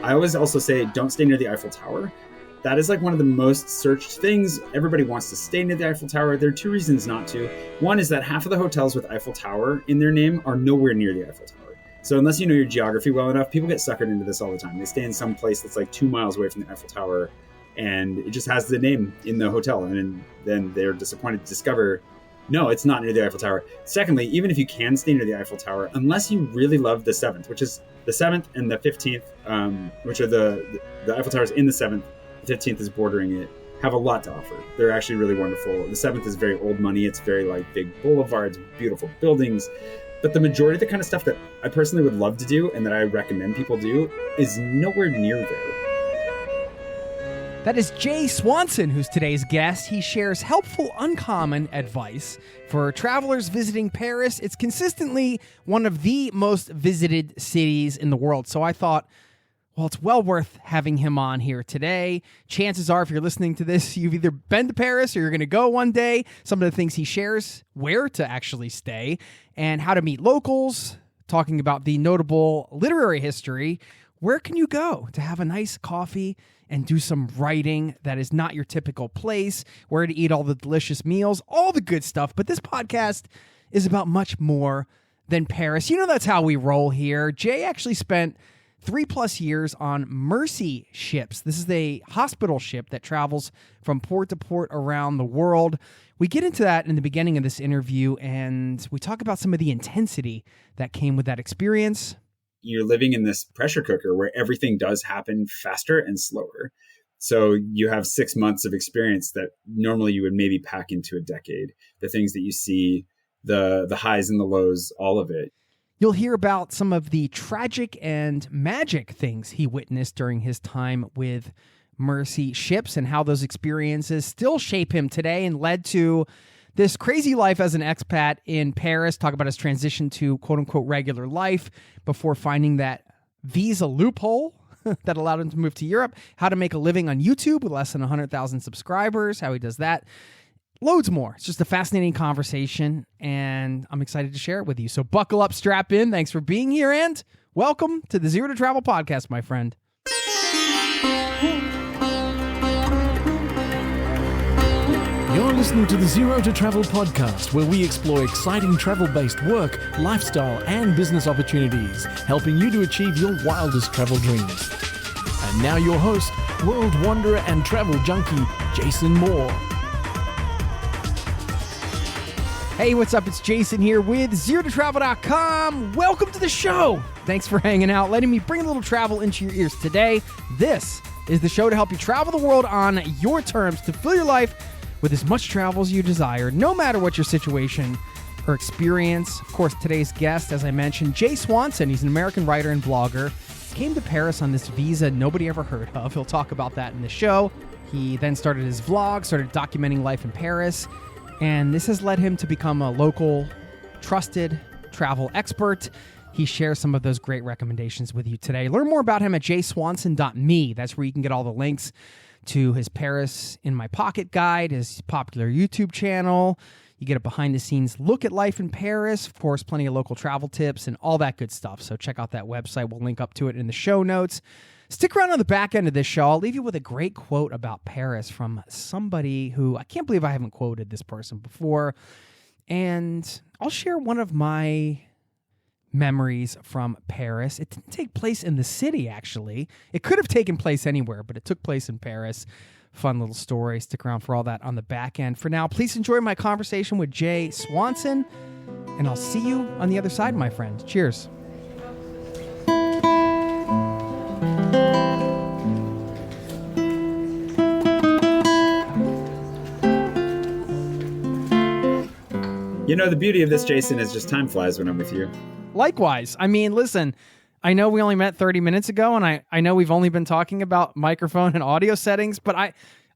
I always also say, don't stay near the Eiffel Tower. That is like one of the most searched things. Everybody wants to stay near the Eiffel Tower. There are two reasons not to. One is that half of the hotels with Eiffel Tower in their name are nowhere near the Eiffel Tower. So unless you know your geography well enough, people get suckered into this all the time. They stay in some place that's like 2 miles away from the Eiffel Tower, and it just has the name in the hotel. And then they're disappointed to discover, no, it's not near the Eiffel Tower. Secondly, even if you can stay near the Eiffel Tower, unless you really love the 7th, which is the 7th and the 15th, which are the Eiffel Towers in the 7th, the 15th is bordering it, have a lot to offer. They're actually really wonderful. The 7th is very old money. It's very like big boulevards, beautiful buildings. But the majority of the kind of stuff that I personally would love to do and that I recommend people do is nowhere near there. That is Jay Swanson, who's today's guest. He shares helpful, uncommon advice for travelers visiting Paris. It's consistently one of the most visited cities in the world. So I thought, well, it's well worth having him on here today. Chances are, if you're listening to this, you've either been to Paris or you're going to go one day. Some of the things he shares, where to actually stay, and how to meet locals, talking about the notable literary history. Where can you go to have a nice coffee and do some writing that is not your typical place, where to eat all the delicious meals, all the good stuff. But this podcast is about much more than Paris. You know, that's how we roll here. Jay actually spent 3+ years on Mercy ships. This is a hospital ship that travels from port to port around the world. We get into that in the beginning of this interview, and we talk about some of the intensity that came with that experience. You're living in this pressure cooker where everything does happen faster and slower. So you have 6 months of experience that normally you would maybe pack into a decade. The things that you see, the highs and the lows, all of it. You'll hear about some of the tragic and magic things he witnessed during his time with Mercy ships and how those experiences still shape him today and led to this crazy life as an expat in Paris. Talk about his transition to quote-unquote regular life before finding that visa loophole that allowed him to move to Europe, how to make a living on YouTube with less than 100,000 subscribers, how he does that. Loads more. It's just a fascinating conversation, and I'm excited to share it with you. So buckle up, strap in. Thanks for being here, and welcome to the Zero to Travel podcast, my friend. You're listening to the Zero to Travel podcast, where we explore exciting travel-based work, lifestyle, and business opportunities, helping you to achieve your wildest travel dreams. And now your host, world wanderer and travel junkie, Jason Moore. Hey, what's up? It's Jason here with ZeroToTravel.com. Welcome to the show. Thanks for hanging out, letting me bring a little travel into your ears today. This is the show to help you travel the world on your terms, to fill your life with as much travel as you desire, no matter what your situation or experience. Of course, today's guest, as I mentioned, Jay Swanson. He's an American writer and blogger. Came to Paris on this visa nobody ever heard of. He'll talk about that in the show. He then started his vlog, started documenting life in Paris. And this has led him to become a local, trusted travel expert. He shares some of those great recommendations with you today. Learn more about him at jswanson.me. That's where you can get all the links to his Paris in My Pocket guide, his popular YouTube channel. You get a behind-the-scenes look at life in Paris. Of course, plenty of local travel tips and all that good stuff. So check out that website. We'll link up to it in the show notes. Stick around on the back end of this show. I'll leave you with a great quote about Paris from somebody who, I can't believe I haven't quoted this person before. And I'll share one of my memories from Paris. It didn't take place in the city, actually. It could have taken place anywhere, but it took place in Paris. Fun little story. Stick around for all that on the back end. For now, please enjoy my conversation with Jay Swanson, and I'll see you on the other side, my friend. Cheers. You know, the beauty of this, Jason, is just time flies when I'm with you. Likewise. I mean, listen, I know we only met 30 minutes ago, and I know we've only been talking about microphone and audio settings, but I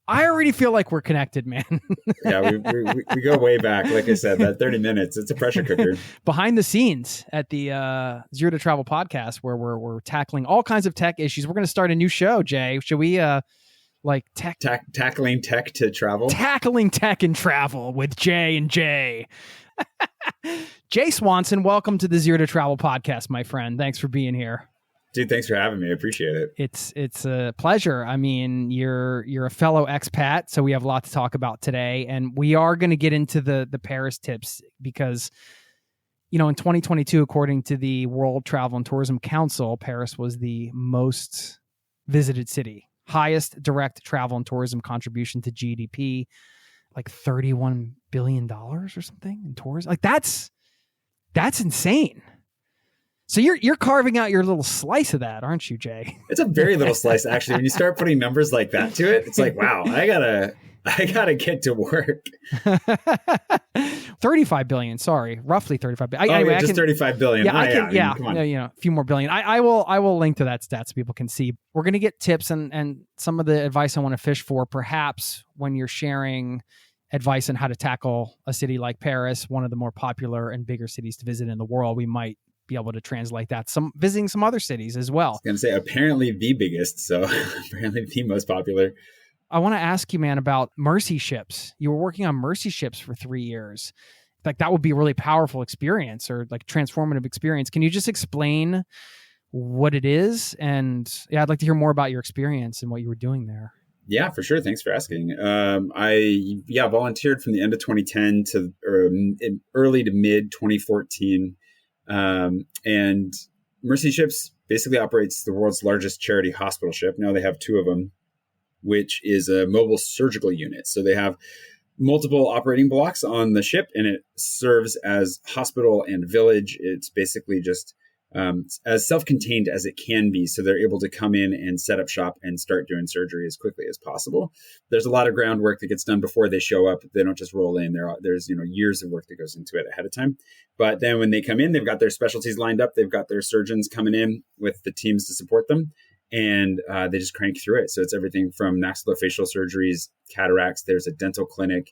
already feel like we're connected, man. Yeah, we go way back. Like I said, that 30 minutes, it's a pressure cooker. Behind the scenes at the Zero to Travel podcast, where we're tackling all kinds of tech issues. We're going to start a new show, Jay. Should we tackling tech to travel? Tackling tech and travel with Jay and Jay. Jay Swanson, welcome to the Zero to Travel podcast, my friend. Thanks for being here. Dude, thanks for having me. I appreciate it. It's a pleasure. I mean, you're a fellow expat, so we have a lot to talk about today, and we are going to get into the Paris tips because, in 2022, according to the World Travel and Tourism Council, Paris was the most visited city, highest direct travel and tourism contribution to GDP, like $31 billion or something in tourism. Like that's insane. So you're carving out your little slice of that, aren't you, Jay? It's a very little slice, actually. When you start putting numbers like that to it, it's like, wow, I gotta get to work. 35 billion. Sorry, roughly 35 billion. Anyway, just 35 billion. Yeah, come on. A few more billion. I will link to that stat so people can see. We're going to get tips and some of the advice I want to fish for, perhaps when you're sharing advice on how to tackle a city like Paris, one of the more popular and bigger cities to visit in the world. We might be able to translate that. Visiting some other cities as well. I was going to say, apparently the biggest, so apparently the most popular. I want to ask you, man, about mercy ships. You were working on mercy ships for 3 years. Like that would be a really powerful experience, or like transformative experience. Can you just explain what it is? And I'd like to hear more about your experience and what you were doing there. Yeah, for sure. Thanks for asking. I volunteered from the end of 2010 to early to mid 2014. And Mercy Ships basically operates the world's largest charity hospital ship. Now they have two of them, which is a mobile surgical unit. So they have multiple operating blocks on the ship, and it serves as hospital and village. It's basically just as self-contained as it can be. So they're able to come in and set up shop and start doing surgery as quickly as possible. There's a lot of groundwork that gets done before they show up. They don't just roll in. There's years of work that goes into it ahead of time. But then when they come in, they've got their specialties lined up. They've got their surgeons coming in with the teams to support them. And they just crank through it. So it's everything from maxillofacial surgeries, cataracts. There's a dental clinic.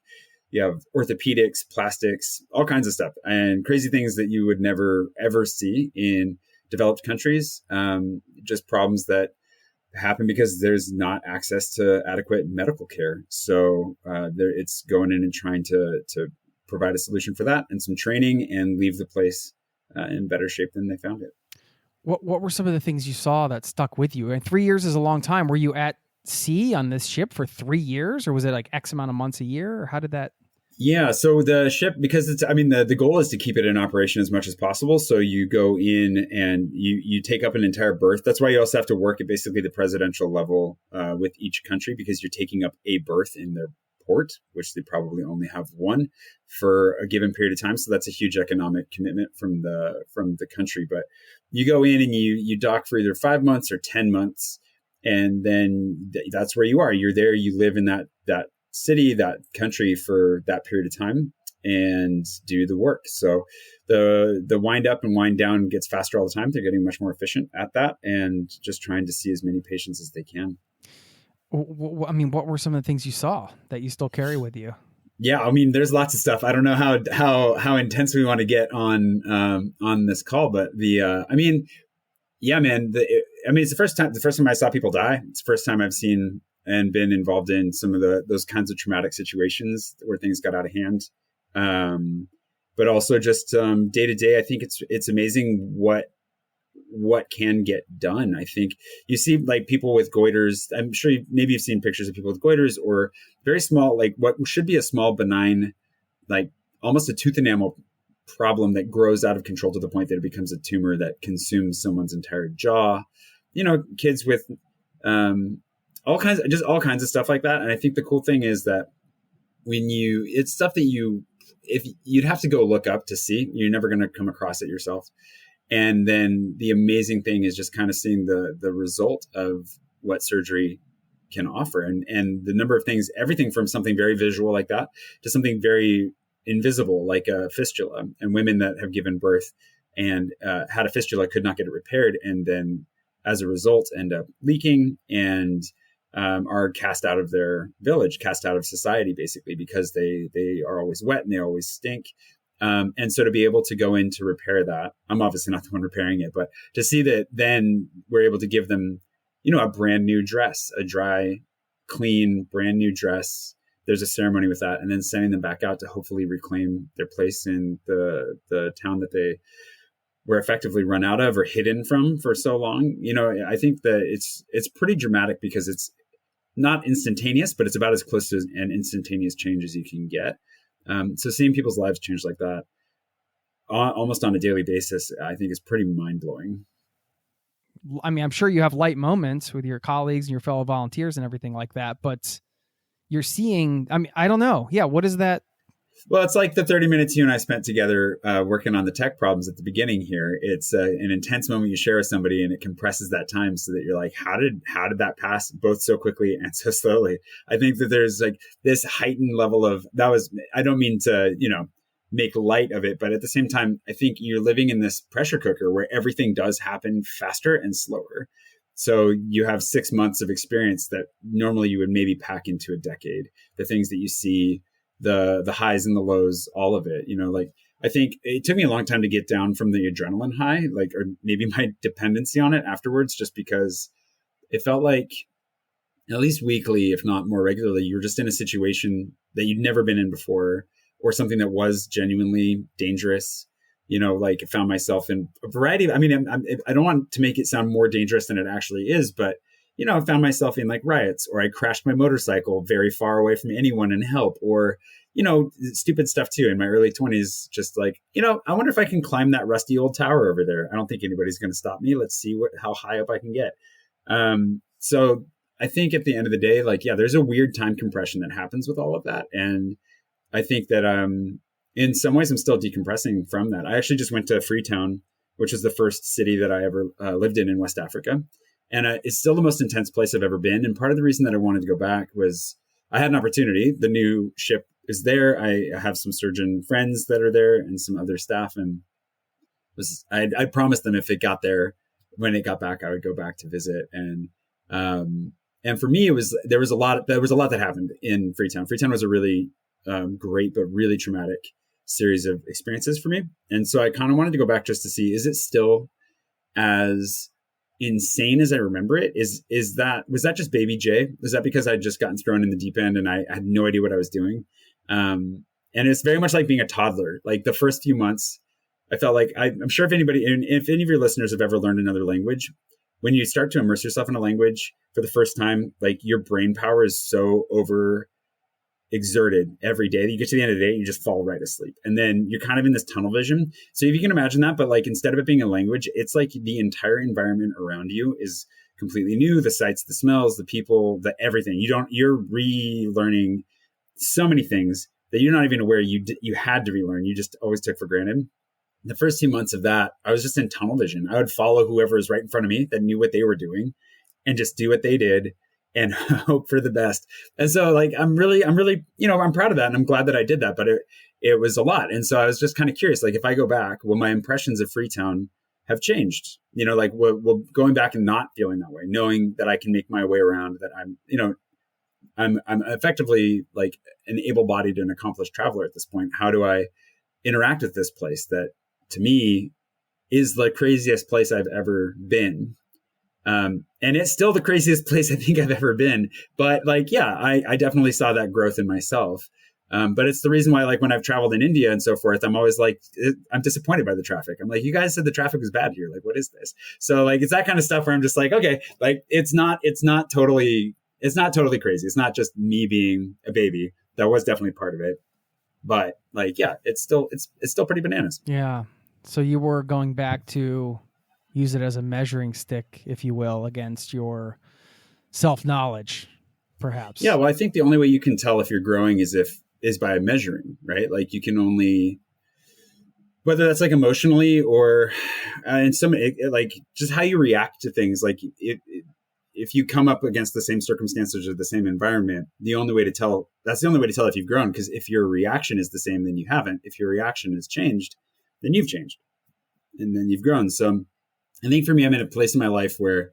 You have orthopedics, plastics, all kinds of stuff, and crazy things that you would never, ever see in developed countries. Just problems that happen because there's not access to adequate medical care. So it's going in and trying to provide a solution for that and some training and leave the place in better shape than they found it. What were some of the things you saw that stuck with you? And 3 years is a long time. Were you at sea on this ship for 3 years, or was it like X amount of months a year, or how did that? Yeah. So the ship, because the goal is to keep it in operation as much as possible. So you go in and you take up an entire berth. That's why you also have to work at basically the presidential level with each country, because you're taking up a berth in their port, which they probably only have one for a given period of time. So that's a huge economic commitment from the country. But you go in and you dock for either 5 months or 10 months. And then that's where you are. You're there. You live in that city, that country for that period of time and do the work. So the wind up and wind down gets faster all the time. They're getting much more efficient at that and just trying to see as many patients as they can. I mean, what were some of the things you saw that you still carry with you? Yeah, I mean, there's lots of stuff. I don't know how intense we want to get on this call, but yeah, man. It's the first time I saw people die. It's the first time I've seen and been involved in some of those kinds of traumatic situations where things got out of hand. But also just day to day, I think it's amazing what can get done. I think you see like people with goiters. I'm sure maybe you've seen pictures of people with goiters or very small, like what should be a small benign, like almost a tooth enamel problem that grows out of control to the point that it becomes a tumor that consumes someone's entire jaw. Kids with all kinds of stuff like that. And I think the cool thing is that it's stuff that if you'd have to go look up to see, you're never going to come across it yourself. And then the amazing thing is just kind of seeing the result of what surgery can offer. And the number of things, everything from something very visual like that to something very invisible, like a fistula, and women that have given birth and had a fistula could not get it repaired. And then as a result, end up leaking and are cast out of their village, cast out of society, basically, because they are always wet and they always stink. And so to be able to go in to repair that, I'm obviously not the one repairing it, but to see that then we're able to give them, a brand new dress, a dry, clean, brand new dress. There's a ceremony with that, and then sending them back out to hopefully reclaim their place in the town that they we're effectively run out of or hidden from for so long. I think that it's pretty dramatic because it's not instantaneous, but it's about as close to an instantaneous change as you can get. So seeing people's lives change like that almost on a daily basis, I think is pretty mind blowing. I mean, I'm sure you have light moments with your colleagues and your fellow volunteers and everything like that, but you're seeing, I mean, I don't know. Yeah. What is that? Well, it's like the 30 minutes you and I spent together working on the tech problems at the beginning here. It's an intense moment you share with somebody, and it compresses that time so that you're like, how did that pass both so quickly and so slowly? I think that there's like this heightened level of I don't mean to, make light of it, but at the same time, I think you're living in this pressure cooker where everything does happen faster and slower. So you have 6 months of experience that normally you would maybe pack into a decade. The things that you see, the highs and the lows, all of it, I think it took me a long time to get down from the adrenaline high, or maybe my dependency on it afterwards, just because it felt like at least weekly, if not more regularly, you're just in a situation that you'd never been in before, or something that was genuinely dangerous. Found myself in a variety of, I don't want to make it sound more dangerous than it actually is, but I found myself in like riots, or I crashed my motorcycle very far away from anyone and help, or, stupid stuff too in my early 20s, just like, I wonder if I can climb that rusty old tower over there. I don't think anybody's going to stop me. Let's see how high up I can get. So I think at the end of the day, there's a weird time compression that happens with all of that. And I think that in some ways I'm still decompressing from that. I actually just went to Freetown, which is the first city that I ever lived in West Africa. And it's still the most intense place I've ever been. And part of the reason that I wanted to go back was I had an opportunity. The new ship is there. I have some surgeon friends that are there and some other staff. And I promised them if it got there, when it got back, I would go back to visit. And for me, there was a lot that happened in Freetown. Freetown was a really great, but really traumatic series of experiences for me. And so I kind of wanted to go back just to see, is it still as insane as I remember it? Was that just baby Jay? Was that because I'd just gotten thrown in the deep end and I had no idea what I was doing? And it's very much like being a toddler. Like the first few months, I felt like I'm sure if any of your listeners have ever learned another language, when you start to immerse yourself in a language for the first time, like your brain power is so over exerted every day that you get to the end of the day, you just fall right asleep. And then you're kind of in this tunnel vision. So if you can imagine that, but like instead of it being a language, it's like the entire environment around you is completely new. The sights, the smells, the people, the everything. You're relearning so many things that you're not even aware you had to relearn. You just always took for granted. The first 2 months of that, I was just in tunnel vision. I would follow whoever was right in front of me that knew what they were doing and just do what they did and hope for the best. And so like, I'm really, I'm proud of that. And I'm glad that I did that, but it was a lot. And so I was just kind of curious, like if I go back, will my impressions of Freetown have changed? Will going back and not feeling that way, knowing that I can make my way around, that I'm effectively like an able-bodied and accomplished traveler at this point. How do I interact with this place that to me is the craziest place I've ever been? And it's still the craziest place I think I've ever been. But like, yeah, I definitely saw that growth in myself. But it's the reason why, like when I've traveled in India and so forth, I'm always like, I'm disappointed by the traffic. I'm like, you guys said the traffic was bad here. Like, what is this? So like, it's that kind of stuff where I'm just like, okay, like it's not totally crazy. It's not just me being a baby. That was definitely part of it. But like, yeah, it's still pretty bananas. Yeah. So you were going back to use it as a measuring stick, if you will, against your self-knowledge, perhaps. Yeah. Well, I think the only way you can tell if you're growing is by measuring, right? Like you can only, whether that's like emotionally or in some, like just how you react to things. Like if you come up against the same circumstances or the same environment, that's the only way to tell if you've grown. Because if your reaction is the same, then you haven't. If your reaction has changed, then you've changed and then you've grown. So I think for me, I'm in a place in my life where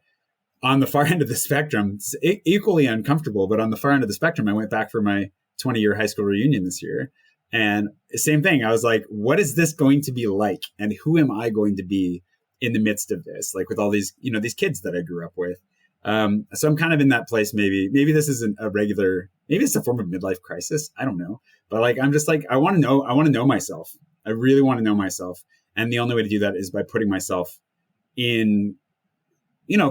on the far end of the spectrum, it's equally uncomfortable, but on the far end of the spectrum, I went back for my 20-year high school reunion this year. And same thing. I was like, what is this going to be like? And who am I going to be in the midst of this? Like with all these, these kids that I grew up with. So I'm kind of in that place. Maybe this isn't maybe it's a form of midlife crisis. I don't know. But like, I'm just like, I want to know myself. I really want to know myself. And the only way to do that is by putting myself in,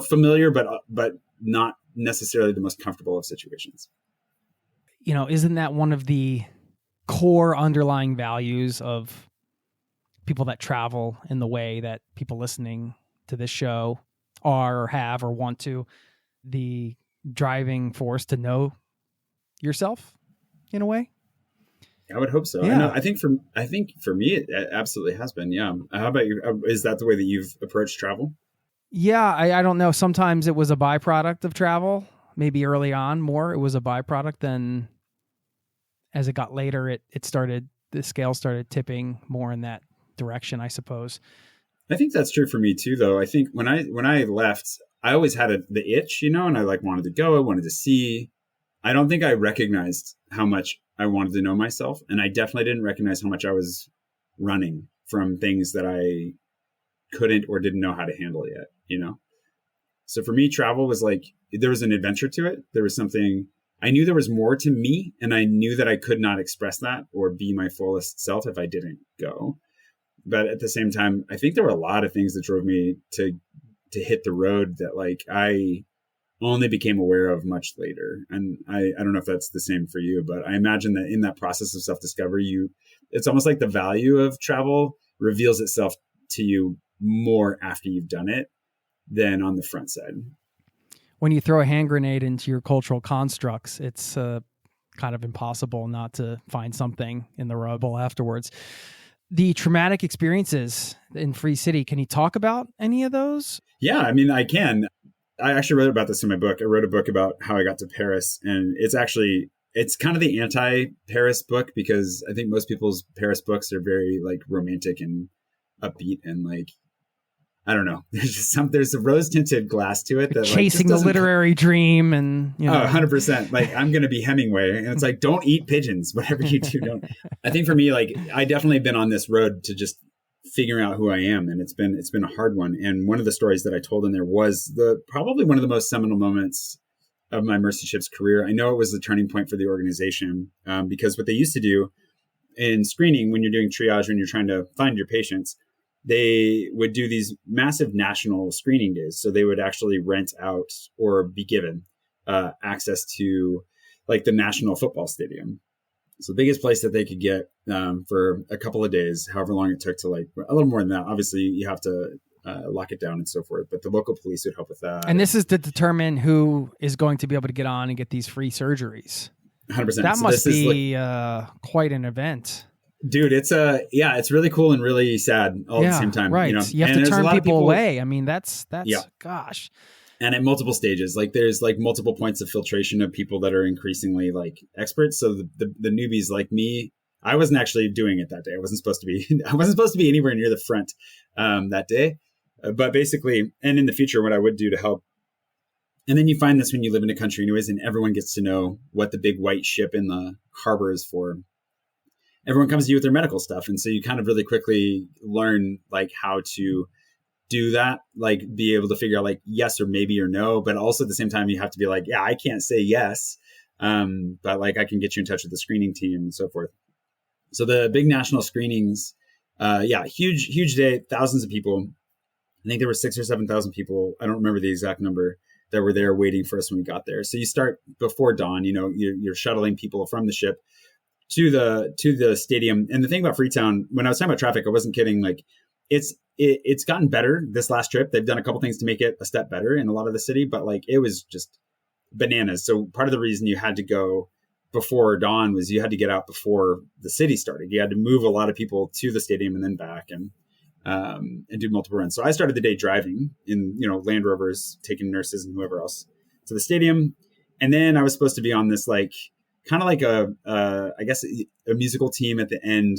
familiar, but not necessarily the most comfortable of situations. Isn't that one of the core underlying values of people that travel in the way that people listening to this show are or have or want to, the driving force to know yourself in a way? I would hope so. Yeah. I think for me, it absolutely has been. Yeah. How about you? Is that the way that you've approached travel? Yeah. I don't know. Sometimes it was a byproduct of travel. Maybe early on more, it was a byproduct. Then as it got later, the scale started tipping more in that direction, I suppose. I think that's true for me too, though. I think when I left, I always had the itch, and I wanted to go, I wanted to see. I don't think I recognized how much I wanted to know myself. And I definitely didn't recognize how much I was running from things that I couldn't or didn't know how to handle yet, So for me, travel was like, there was an adventure to it. There was something, I knew there was more to me, and I knew that I could not express that or be my fullest self if I didn't go. But at the same time, I think there were a lot of things that drove me to hit the road that I only became aware of much later. And I don't know if that's the same for you, but I imagine that in that process of self-discovery, it's almost like the value of travel reveals itself to you more after you've done it than on the front side. When you throw a hand grenade into your cultural constructs, it's kind of impossible not to find something in the rubble afterwards. The traumatic experiences in Free City, can you talk about any of those? Yeah, I mean, I can. I actually wrote about this in my book. I wrote a book about how I got to Paris, and it's kind of the anti-Paris book, because I think most people's Paris books are very romantic and upbeat and I don't know. There's a rose-tinted glass to it that chasing the literary dream and 100%. I'm going to be Hemingway, and it's don't eat pigeons. Whatever you do, don't. I think for me, I definitely been on this road to just figuring out who I am, and it's been a hard one. And one of the stories that I told in there was probably one of the most seminal moments of my Mercy Ships career. I know it was the turning point for the organization, because what they used to do in screening, when you're doing triage, when you're trying to find your patients, they would do these massive national screening days. So they would actually rent out or be given access to the national football stadium. So the biggest place that they could get for a couple of days, however long it took to a little more than that. Obviously, you have to lock it down and so forth. But the local police would help with that. And this is to determine who is going to be able to get on and get these free surgeries. 100%. That must be quite an event. Dude, it's really cool and really sad all at the same time. Right. You have to turn people away. I mean, that's gosh. And at multiple stages, there's multiple points of filtration of people that are increasingly experts. So the newbies like me, I wasn't actually doing it that day. I wasn't supposed to be anywhere near the front that day. But basically, and in the future, what I would do to help. And then you find this when you live in a country anyways, and everyone gets to know what the big white ship in the harbor is for. Everyone comes to you with their medical stuff. And so you kind of really quickly learn how to do that, be able to figure out yes or maybe or no, but also at the same time, you have to be yeah, I can't say yes. But I can get you in touch with the screening team and so forth. So the big national screenings, huge day, thousands of people. I think there were 6,000 or 7,000 people. I don't remember the exact number that were there waiting for us when we got there. So you start before dawn, you're shuttling people from the ship to the stadium. And the thing about Freetown, when I was talking about traffic, I wasn't kidding. It's gotten better this last trip. They've done a couple things to make it a step better in a lot of the city, but it was just bananas. So part of the reason you had to go before dawn was you had to get out before the city started. You had to move a lot of people to the stadium and then back and do multiple runs. So I started the day driving in, Land Rovers, taking nurses and whoever else to the stadium. And then I was supposed to be on this kind of I guess a musical team at the end.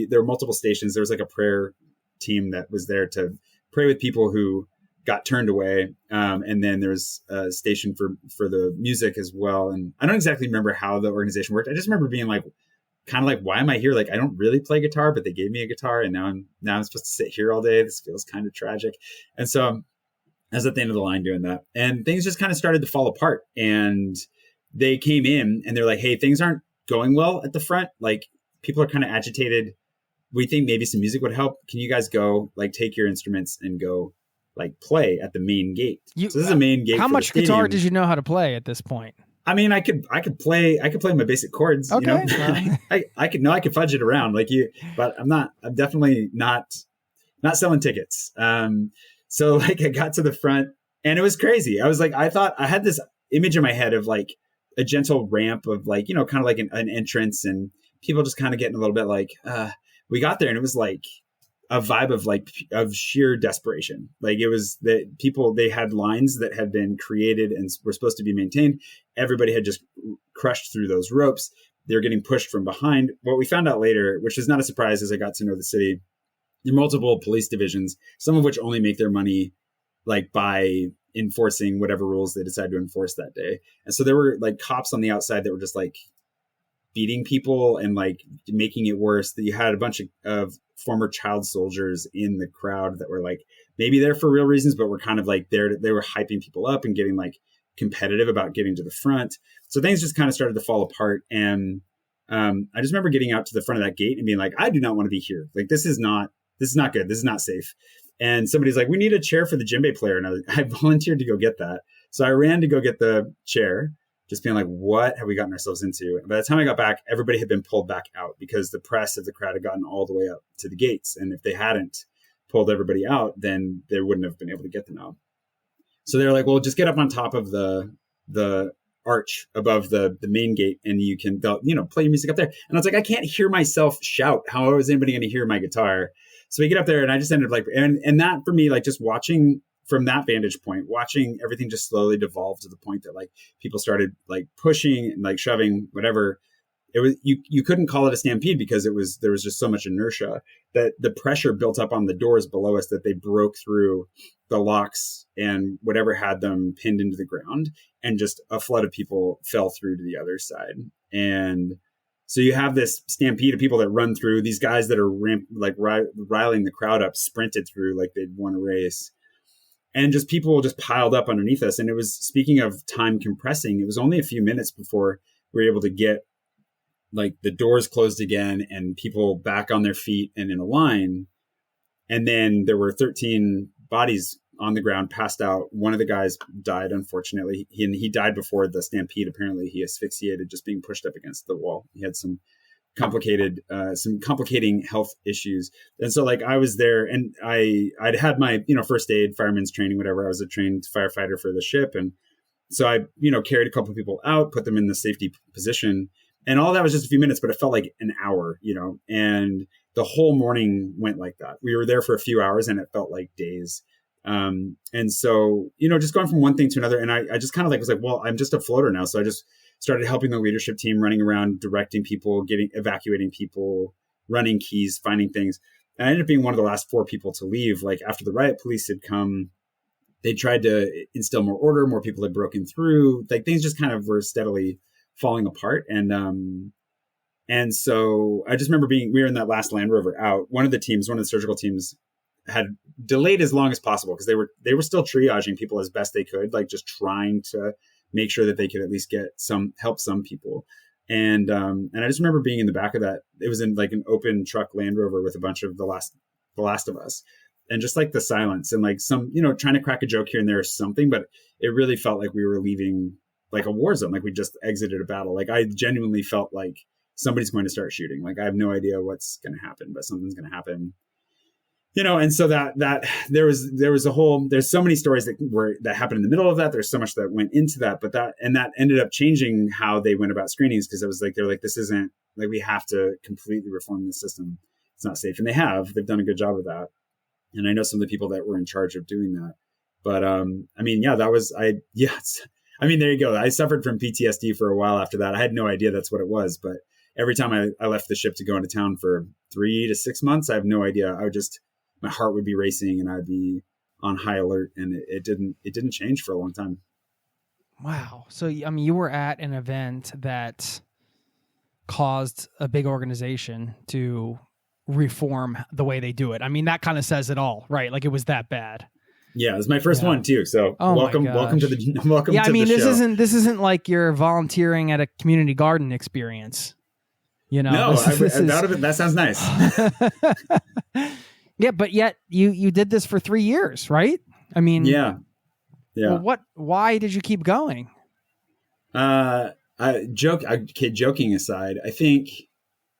There were multiple stations. There was a prayer team that was there to pray with people who got turned away. And then there was a station for the music as well. And I don't exactly remember how the organization worked. I just remember being why am I here? I don't really play guitar, but they gave me a guitar, and now I'm supposed to sit here all day. This feels kind of tragic. And so I was at the end of the line doing that, and things just kind of started to fall apart. And they came in and they're hey, things aren't going well at the front. People are kind of agitated. we think maybe some music would help. Can you guys go like take your instruments and go like play at the main gate? So this is a main gate. How for much the guitar did you know how to play at this point? I mean, I could play my basic chords. Okay. You know? I could fudge it around like you, but I'm definitely not selling tickets. So like I got to the front and it was crazy. I was like, I thought I had this image in my head of like a gentle ramp of like, kind of like an entrance and people just kind of getting a little bit like, we got there and it was like a vibe of like of sheer desperation. Like it was that people, they had lines that had been created and were supposed to be maintained. Everybody had just crushed through those ropes. They were getting pushed from behind. What we found out later, which was not a surprise as I got to know the city, there are multiple police divisions, some of which only make their money like by enforcing whatever rules they decide to enforce that day. And so there were like cops on the outside that were just like beating people and like making it worse. That you had a bunch of former child soldiers in the crowd that were like maybe there for real reasons, but were kind of like there. They were hyping people up and getting like competitive about getting to the front. So things just kind of started to fall apart. And I just remember getting out to the front of that gate and being like, I do not want to be here. Like, this is not good. This is not safe. And somebody's like, we need a chair for the djembe player. And I volunteered to go get that. So I ran to go get the chair, just being like, what have we gotten ourselves into? And by the time I got back, everybody had been pulled back out because the press of the crowd had gotten all the way up to the gates. And if they hadn't pulled everybody out, then they wouldn't have been able to get them out. So they're like, well, just get up on top of the arch above the main gate and you can, play your music up there. And I was like, I can't hear myself shout. How is anybody going to hear my guitar? So we get up there and I just ended up like, and that for me, like just watching from that vantage point, watching everything just slowly devolve to the point that like people started like pushing and like shoving, whatever. It was, you couldn't call it a stampede because there was just so much inertia that the pressure built up on the doors below us that they broke through the locks and whatever had them pinned into the ground, and just a flood of people fell through to the other side. And so you have this stampede of people that run through. These guys that are riling the crowd up sprinted through like they'd won a race. And just people just piled up underneath us. And it was, speaking of time compressing, it was only a few minutes before we were able to get like the doors closed again and people back on their feet and in a line. And then there were 13 bodies on the ground, passed out. One of the guys died, unfortunately. He died before the stampede. Apparently he asphyxiated just being pushed up against the wall. He had some complicating health issues. And so like I was there and I'd had my, first aid, fireman's training, whatever. I was a trained firefighter for the ship. And so I, carried a couple of people out, put them in the safety position. And all that was just a few minutes, but it felt like an hour, and the whole morning went like that. We were there for a few hours and it felt like days. And so, just going from one thing to another. And I just kind of was like, well, I'm just a floater now. So I just started helping the leadership team, running around, directing people, evacuating people, running keys, finding things. And I ended up being one of the last 4 people to leave. Like after the riot police had come, they tried to instill more order. More people had broken through. Like things just kind of were steadily falling apart. And so I just remember we were in that last Land Rover out. One of the surgical teams had delayed as long as possible because they were still triaging people as best they could, like just trying to make sure that they could at least help some people. And I just remember being in the back of that. It was in like an open truck Land Rover with a bunch of the last of us, and just like the silence and like some, trying to crack a joke here and there or something, but it really felt like we were leaving like a war zone. Like we just exited a battle. Like I genuinely felt like somebody's going to start shooting. Like I have no idea what's going to happen, but something's going to happen. And so that there's so many stories that happened in the middle of that. There's so much that went into that, but that ended up changing how they went about screenings. Cause it was like, they're like, this isn't like, we have to completely reform the system. It's not safe. And they've done a good job of that. And I know some of the people that were in charge of doing that, but, there you go. I suffered from PTSD for a while after that. I had no idea that's what it was, but every time I left the ship to go into town for 3 to 6 months, I have no idea. My heart would be racing and I'd be on high alert, and it didn't change for a long time. Wow. So, you were at an event that caused a big organization to reform the way they do it. That kind of says it all, right? Like it was that bad. Yeah, it was my first one too. So welcome to the show. This isn't like you're volunteering at a community garden experience. You know, No, that sounds nice. Yeah, but yet you did this for 3 years, right? I mean, yeah. Well, why did you keep going? Joking aside, I think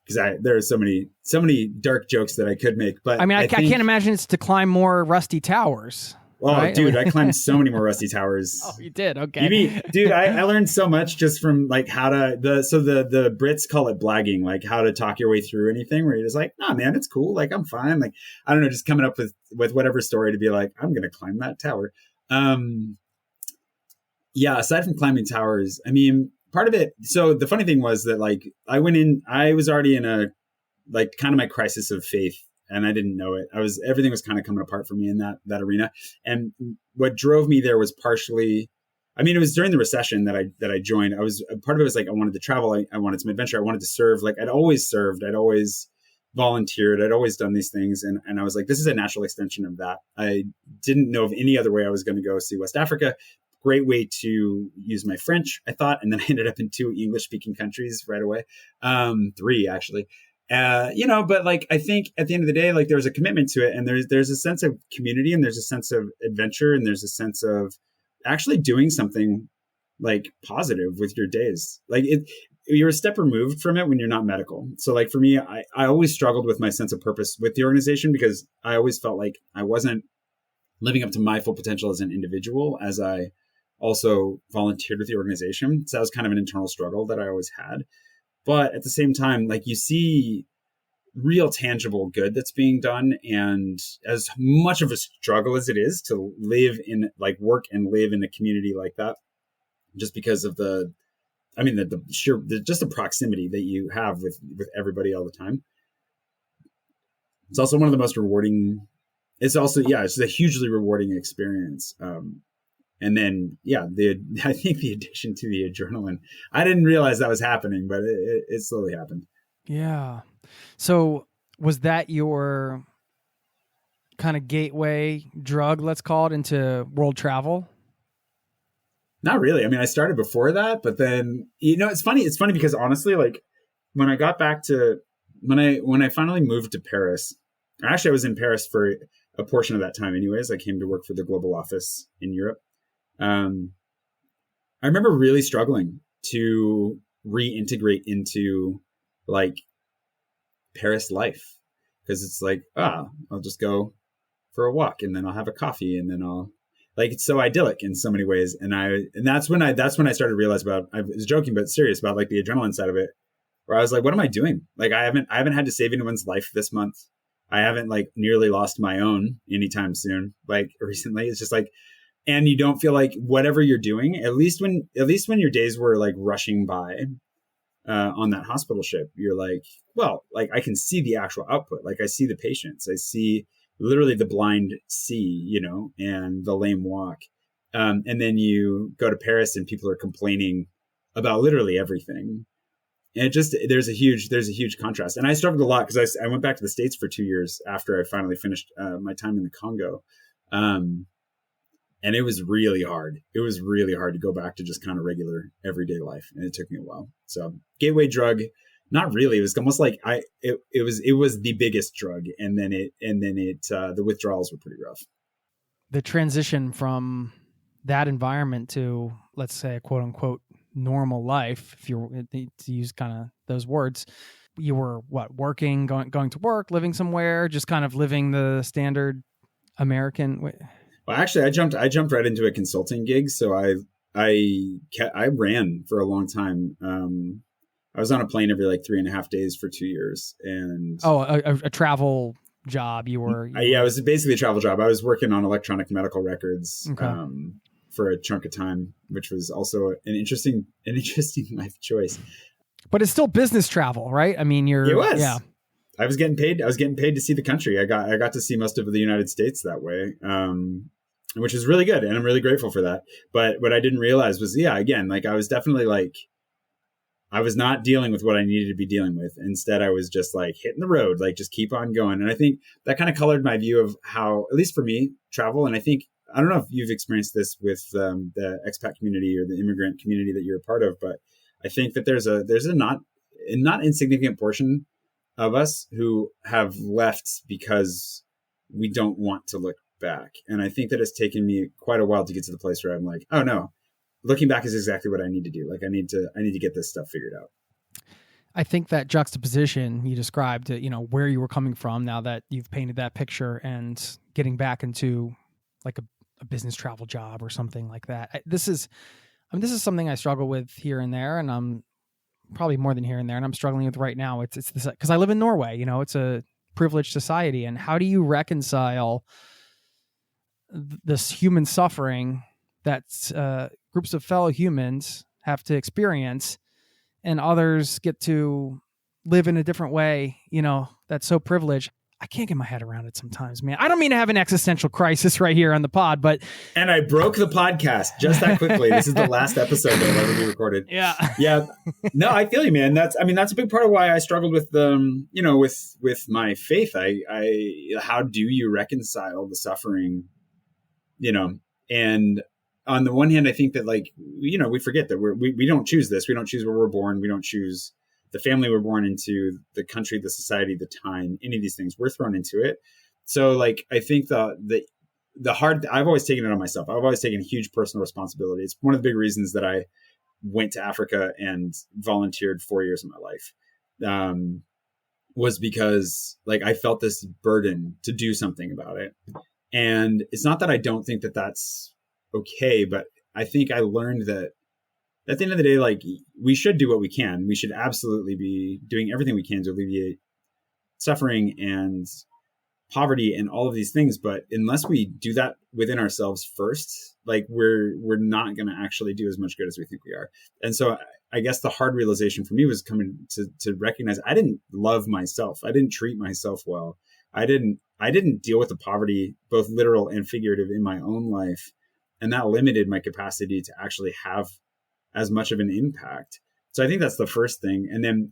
because there are so many dark jokes that I could make, but I mean, I can't imagine it's to climb more rusty towers. Oh, right? dude, I climbed so many more rusty towers. Oh, you did? Okay. Dude, I learned so much just from like how to the Brits call it blagging, like how to talk your way through anything where you're just like, nah, man, it's cool. Like, I'm fine. Like, I don't know, just coming up with whatever story to be like, I'm going to climb that tower. Yeah, aside from climbing towers, I mean, part of it. So the funny thing was that like I was already in a like kind of my crisis of faith. And I didn't know it. Everything was kind of coming apart for me in that arena. And what drove me there was partially, I mean, it was during the recession that I joined. Part of it was like, I wanted to travel. I wanted some adventure. I wanted to serve. Like I'd always served. I'd always volunteered. I'd always done these things. And I was like, this is a natural extension of that. I didn't know of any other way I was going to go see West Africa. Great way to use my French, I thought. And then I ended up in 2 English speaking countries right away. 3 actually. But like, I think at the end of the day, like there's a commitment to it and there's a sense of community and there's a sense of adventure and there's a sense of actually doing something like positive with your days. Like you're a step removed from it when you're not medical. So like for me, I always struggled with my sense of purpose with the organization because I always felt like I wasn't living up to my full potential as an individual as I also volunteered with the organization. So that was kind of an internal struggle that I always had. But at the same time, like you see real tangible good that's being done. And as much of a struggle as it is to live in like work and live in a community like that, just because of the proximity that you have with everybody all the time. It's also one of the most rewarding. It's also, it's a hugely rewarding experience. And then, I think the addiction to the adrenaline, I didn't realize that was happening, but it slowly happened. Yeah. So was that your kind of gateway drug, let's call it, into world travel? Not really. I mean, I started before that, but then, it's funny. It's funny because honestly, like when I got back to, when I finally moved to Paris, actually I was in Paris for a portion of that time anyways. I came to work for the global office in Europe. I remember really struggling to reintegrate into like Paris life because it's like, I'll just go for a walk and then I'll have a coffee and then I'll like, it's so idyllic in so many ways. And that's when I started to realize I was joking, but serious about like the adrenaline side of it, where I was like, what am I doing? Like, I haven't had to save anyone's life this month. I haven't like nearly lost my own anytime soon. Like recently, it's just like, and you don't feel like whatever you're doing, at least when your days were like rushing by on that hospital ship, you're like, well, like I can see the actual output. Like I see the patients, I see literally the blind see, and the lame walk. And then you go to Paris and people are complaining about literally everything. And there's a huge contrast. And I struggled a lot because I went back to the States for 2 years after I finally finished my time in the Congo. And it was really hard. It was really hard to go back to just kind of regular everyday life. And it took me a while. So gateway drug, not really. It was almost like it was the biggest drug. And then the withdrawals were pretty rough. The transition from that environment to, let's say, a quote unquote normal life, if you're to use kind of those words, you were working, going to work, living somewhere, just kind of living the standard American way. Well, actually, I jumped right into a consulting gig. So I ran for a long time. I was on a plane every like 3.5 days for 2 years. And a travel job. You were. It was basically a travel job. I was working on electronic medical records for a chunk of time, which was also an interesting life choice. But it's still business travel, right? I mean, it was. Yeah. I was getting paid to see the country. I got to see most of the United States that way, which is really good. And I'm really grateful for that. But what I didn't realize was, again, like I was definitely like, I was not dealing with what I needed to be dealing with. Instead, I was just like hitting the road, like just keep on going. And I think that kind of colored my view of how, at least for me, travel. And I don't know if you've experienced this with the expat community or the immigrant community that you're a part of, but I think that there's a not not insignificant portion of us who have left because we don't want to look back. And I think that it's taken me quite a while to get to the place where I'm like, oh no, looking back is exactly what I need to do. Like I need to get this stuff figured out. I think that juxtaposition you described, where you were coming from now that you've painted that picture and getting back into like a business travel job or something like that. This is something I struggle with here and there, and I'm probably more than here and there, and I'm struggling with right now. It's this, because I live in Norway, it's a privileged society. And how do you reconcile this human suffering that groups of fellow humans have to experience and others get to live in a different way, that's so privileged? I can't get my head around it sometimes, man. I don't mean to have an existential crisis right here on the pod, but... And I broke the podcast just that quickly. This is the last episode that'll ever be recorded. Yeah. Yeah. No, I feel you, man. That's a big part of why I struggled with, with my faith. How do you reconcile the suffering, and on the one hand, I think that we forget that we don't choose this. We don't choose where we're born. We don't choose the family we're born into, the country, the society, the time, any of these things. We're thrown into it. So I think the hard, I've always taken it on myself. I've always taken huge personal responsibility. It's one of the big reasons that I went to Africa and volunteered 4 years of my life, was because I felt this burden to do something about it. And it's not that I don't think that that's okay, but I think I learned that at the end of the day, we should do what we can. We should absolutely be doing everything we can to alleviate suffering and poverty and all of these things. But unless we do that within ourselves first, we're not going to actually do as much good as we think we are. And so I guess the hard realization for me was coming to recognize I didn't love myself. I didn't treat myself well. I didn't deal with the poverty, both literal and figurative, in my own life. And that limited my capacity to actually have as much of an impact. So I think that's the first thing. And then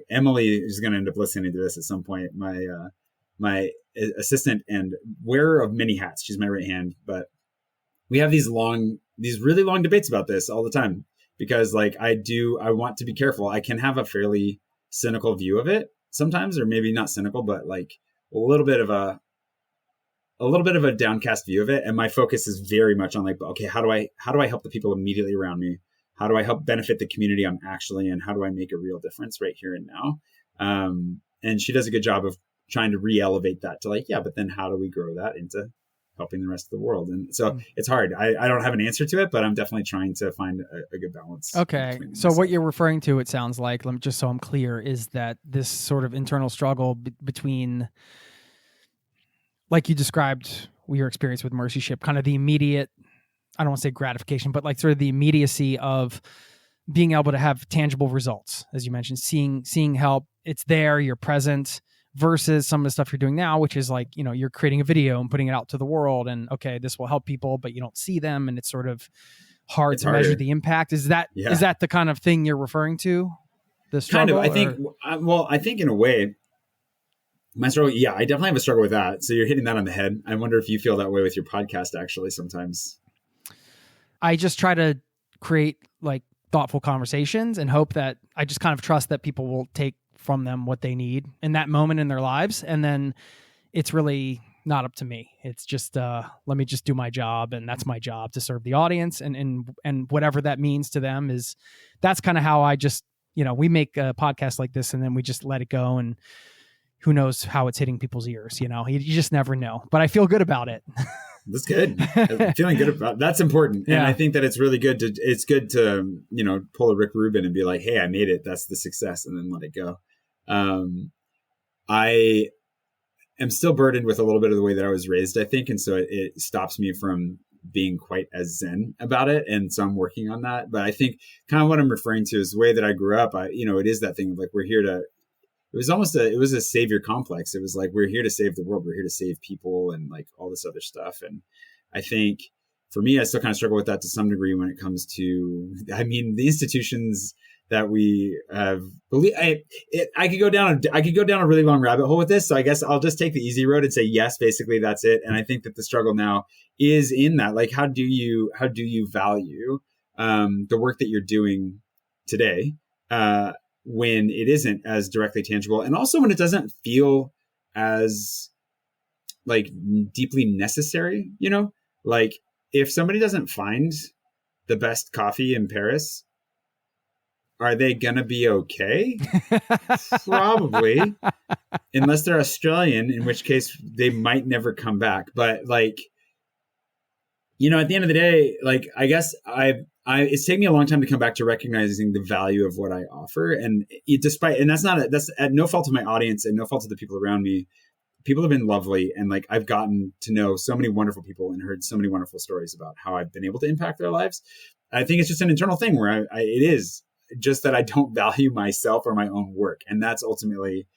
Emily is going to end up listening to this at some point. My assistant and wearer of many hats. She's my right hand, but we have these really long debates about this all the time because I want to be careful. I can have a fairly cynical view of it sometimes, or maybe not cynical, but a little bit of a downcast view of it. And my focus is very much on okay, how do I help the people immediately around me? How do I help benefit the community I'm actually in? How do I make a real difference right here and now? And she does a good job of trying to re-elevate that to but then how do we grow that into helping the rest of the world? And so it's hard. I don't have an answer to it, but I'm definitely trying to find a good balance. Okay. So what you're referring to, it sounds like, just so I'm clear, is that this sort of internal struggle between, like you described your experience with Mercy Ship, kind of the immediate, I don't want to say gratification, but sort of the immediacy of being able to have tangible results, as you mentioned, seeing help, it's there, you're present, versus some of the stuff you're doing now, which is you're creating a video and putting it out to the world, and okay, this will help people, but you don't see them, and it's sort of hard to measure the impact. Is that the kind of thing you're referring to? The struggle? Kind of. I think in a way, my struggle, I definitely have a struggle with that. So you're hitting that on the head. I wonder if you feel that way with your podcast, actually, sometimes. I just try to create thoughtful conversations and hope that I just kind of trust that people will take from them what they need in that moment in their lives. And then it's really not up to me. It's just, let me just do my job. And that's my job, to serve the audience, and whatever that means to them that's kind of how I just, we make a podcast like this and then we just let it go, and who knows how it's hitting people's ears. You just never know, but I feel good about it. That's good. Feeling good about that's important. Yeah. And I think that it's really good to pull a Rick Rubin and be like, hey, I made it. That's the success. And then let it go. I am still burdened with a little bit of the way that I was raised, I think. And so it stops me from being quite as zen about it. And so I'm working on that. But I think kind of what I'm referring to is the way that I grew up. It is that thing of we're here to, it was a savior complex. It was we're here to save the world. We're here to save people and all this other stuff. And I think for me, I still kind of struggle with that to some degree when it comes to, the institutions that we have. I could go down a really long rabbit hole with this. So I guess I'll just take the easy road and say, yes, basically that's it. And I think that the struggle now is in that, how do you value the work that you're doing today? when it isn't as directly tangible, and also when it doesn't feel as like deeply necessary, you know, like if somebody doesn't find the best coffee in Paris, are they gonna be okay? Probably, unless they're Australian, in which case they might never come back. But like, you know, at the end of the day, like I guess it's taken me a long time to come back to recognizing the value of what I offer, and that's at no fault of my audience and no fault of the people around me. People have been lovely, and like I've gotten to know so many wonderful people and heard so many wonderful stories about how I've been able to impact their lives. I think it's just an internal thing where it is just that I don't value myself or my own work. And that's ultimately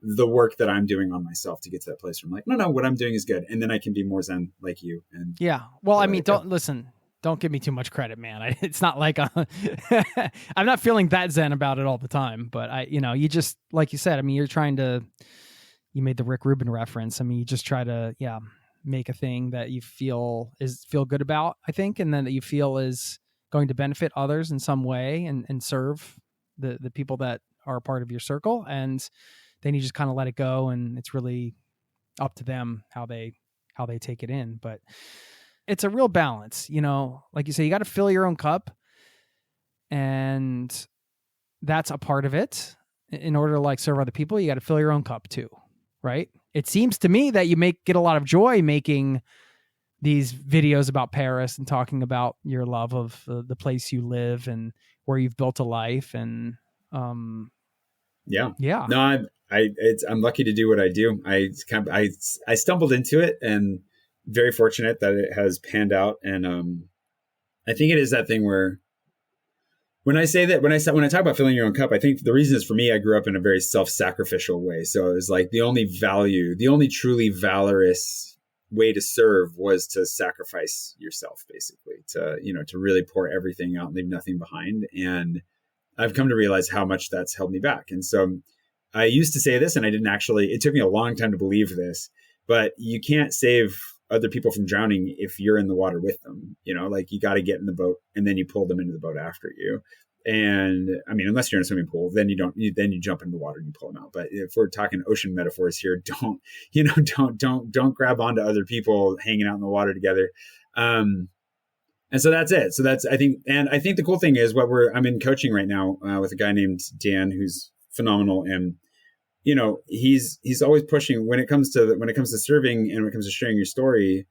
the work that I'm doing on myself to get to that place where I'm like, no, what I'm doing is good. And then I can be more Zen like you. And yeah. Well, I mean, don't give me too much credit, man. It's not like I'm not feeling that Zen about it all the time, but you just, like you said, I mean, you made the Rick Rubin reference. I mean, you just try to, make a thing that you feel good about, I think. And then that you feel is going to benefit others in some way and serve the people that are a part of your circle. And then you just kind of let it go, and it's really up to them how they take it in. But it's a real balance, you know, like you say, you got to fill your own cup, and that's a part of it. In order to like serve other people, you got to fill your own cup too, right? It seems to me that you get a lot of joy making these videos about Paris and talking about your love of the place you live and where you've built a life. And yeah. No, I'm lucky to do what I do. I stumbled into it, and very fortunate that it has panned out. And I think it is that thing where when I talk about filling your own cup, I think the reason is, for me, I grew up in a very self-sacrificial way. So it was like the only truly valorous way to serve was to sacrifice yourself, basically, to really pour everything out and leave nothing behind. And I've come to realize how much that's held me back. And so I used to say this, and it took me a long time to believe this, but you can't save other people from drowning if you're in the water with them. You know, like you got to get in the boat and then you pull them into the boat after you. And I mean, unless you're in a swimming pool, then you jump in the water and you pull them out. But if we're talking ocean metaphors here, don't grab onto other people hanging out in the water together. And so that's it. So that's, I think the cool thing is I'm in coaching right now with a guy named Dan, who's phenomenal. And, you know, he's always pushing when it comes to serving and when it comes to sharing your story.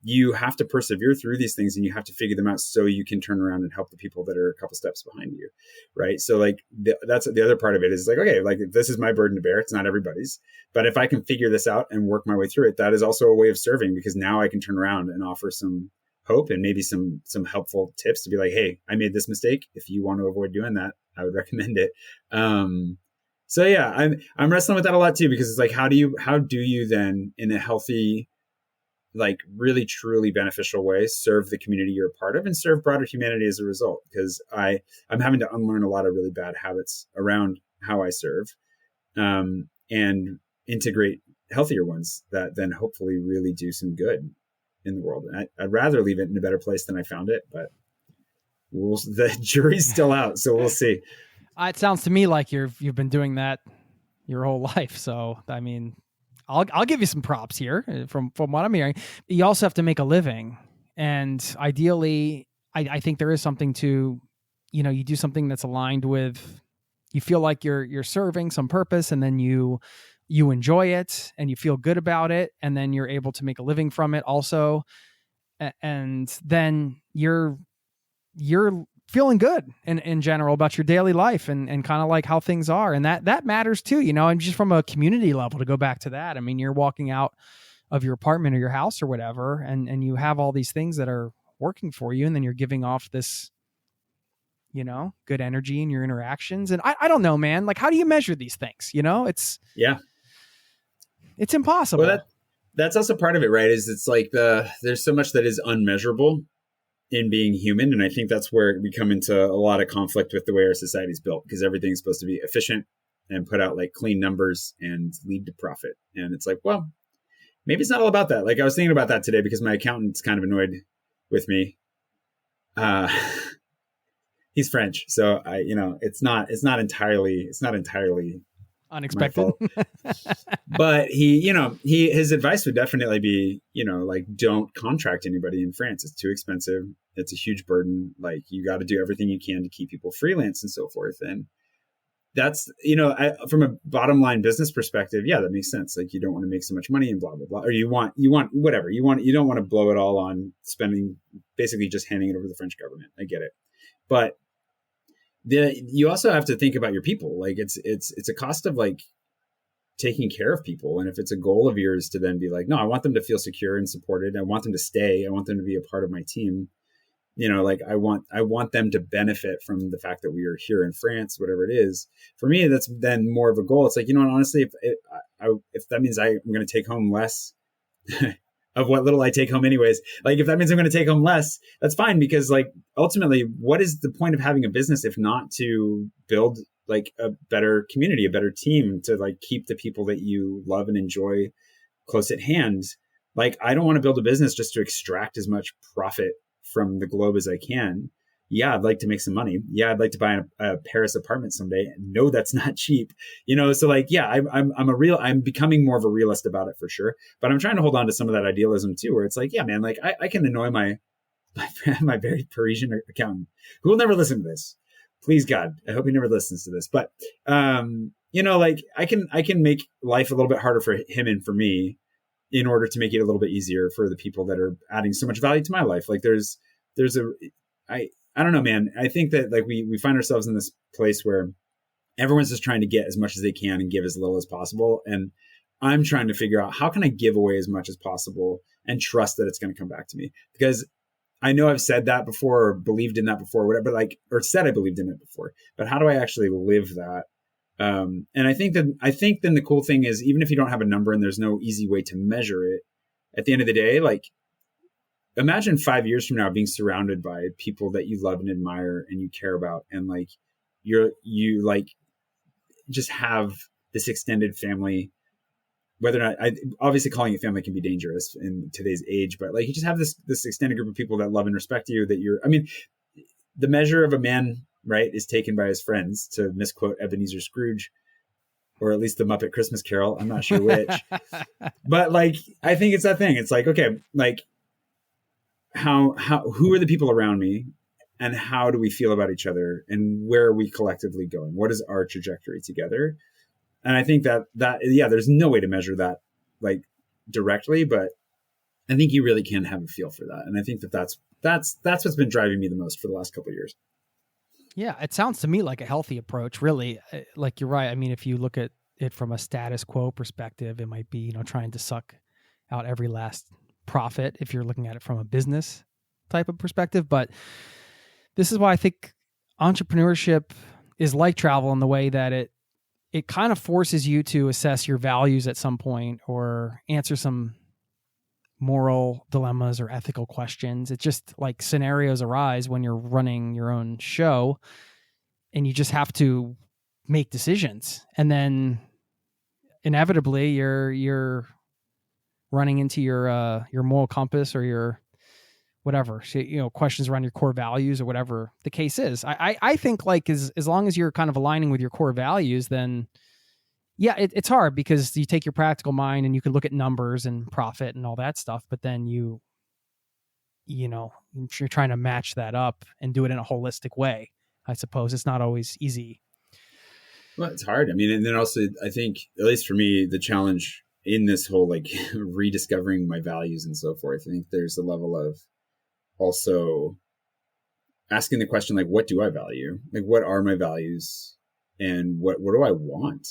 You have to persevere through these things, and you have to figure them out so you can turn around and help the people that are a couple steps behind you. Right. So like that's the other part of it is like, okay, like this is my burden to bear. It's not everybody's, but if I can figure this out and work my way through it, that is also a way of serving, because now I can turn around and offer some hope and maybe some helpful tips to be like, hey, I made this mistake. If you want to avoid doing that, I would recommend it. So yeah, I'm wrestling with that a lot too, because it's like, how do you then, in a healthy, like really truly beneficial way, serve the community you're a part of and serve broader humanity as a result? Because I'm having to unlearn a lot of really bad habits around how I serve, and integrate healthier ones that then hopefully really do some good in the world. I'd rather leave it in a better place than I found it, but the jury's still out, so we'll see. It sounds to me like you've been doing that your whole life. So, I mean, I'll give you some props here from what I'm hearing. You also have to make a living, and ideally, I think there is something to, you know, you do something that's aligned with, you feel like you're serving some purpose, and then you enjoy it and you feel good about it, and then you're able to make a living from it also, and then you're feeling good in general about your daily life and kind of like how things are. And that matters too, you know, and just from a community level, to go back to that. I mean, you're walking out of your apartment or your house or whatever, and you have all these things that are working for you. And then you're giving off this, you know, good energy in your interactions. And I don't know, man, like, how do you measure these things? You know, it's impossible. Well, that's also part of it, right? Is it's like there's so much that is unmeasurable in being human. And I think that's where we come into a lot of conflict with the way our society is built, because everything's supposed to be efficient and put out like clean numbers and lead to profit. And it's like, well, maybe it's not all about that. Like I was thinking about that today because my accountant's kind of annoyed with me. he's French, so it's not entirely my Unexpected. fault. But his advice would definitely be, like, don't contract anybody in France. It's too expensive. It's a huge burden. Like, you got to do everything you can to keep people freelance and so forth. And that's, from a bottom line business perspective, yeah, that makes sense. Like, you don't want to make so much money and blah, blah, blah. Or you want whatever you want. You don't want to blow it all on spending, basically just handing it over to the French government. I get it. But you also have to think about your people. Like, it's a cost of, like, taking care of people. And if it's a goal of yours to then be like, no, I want them to feel secure and supported. I want them to stay. I want them to be a part of my team. Like, I want them to benefit from the fact that we are here in France, whatever it is. For me, that's then more of a goal. It's like, honestly, if that means I'm going to take home less of what little I take home anyways, like, if that means I'm going to take home less, that's fine. Because, like, ultimately, what is the point of having a business if not to build, like, a better community, a better team, to, like, keep the people that you love and enjoy close at hand? Like, I don't want to build a business just to extract as much profit from the globe as I can. Yeah, I'd like to make some money. Yeah, I'd like to buy a Paris apartment someday. No, that's not cheap. So, like, yeah, I'm becoming more of a realist about it for sure. But I'm trying to hold on to some of that idealism too, where it's like, yeah, man, like, I can annoy my very Parisian accountant, who will never listen to this. Please God, I hope he never listens to this. But like, I can make life a little bit harder for him and for me in order to make it a little bit easier for the people that are adding so much value to my life. Like, I don't know, man. I think that, like, we find ourselves in this place where everyone's just trying to get as much as they can and give as little as possible. And I'm trying to figure out, how can I give away as much as possible and trust that it's going to come back to me? Because I know I've said that before, or believed in that before, or whatever, but or said I believed in it before, but how do I actually live that? And I think then the cool thing is, even if you don't have a number and there's no easy way to measure it, at the end of the day, like, imagine 5 years from now being surrounded by people that you love and admire and you care about, and, like, you like, just have this extended family. Whether or not, obviously calling it family can be dangerous in today's age, but, like, you just have this extended group of people that love and respect you, the measure of a man, right, is taken by his friends, to misquote Ebenezer Scrooge, or at least the Muppet Christmas Carol. I'm not sure which, but, like, I think it's that thing. It's like, okay, like, who are the people around me, and how do we feel about each other, and where are we collectively going? What is our trajectory together? And I think that yeah, there's no way to measure that, like, directly, but I think you really can have a feel for that. And I think that's what's been driving me the most for the last couple of years. Yeah, it sounds to me like a healthy approach, really. Like, you're right. I mean, if you look at it from a status quo perspective, it might be, trying to suck out every last profit if you're looking at it from a business type of perspective. But this is why I think entrepreneurship is like travel, in the way that it kind of forces you to assess your values at some point, or answer some moral dilemmas or ethical questions. It's just like, scenarios arise when you're running your own show, and you just have to make decisions. And then inevitably you're running into your moral compass, or your whatever, questions around your core values, or whatever the case is. I think, like, as long as you're kind of aligning with your core values, then yeah, it's hard, because you take your practical mind and you can look at numbers and profit and all that stuff, but then you're trying to match that up and do it in a holistic way. I suppose it's not always easy. Well, it's hard. I mean, and then also, I think, at least for me, the challenge in this whole, like, rediscovering my values and so forth, I think there's a level of also asking the question, like, what do I value? Like, what are my values, and what do I want?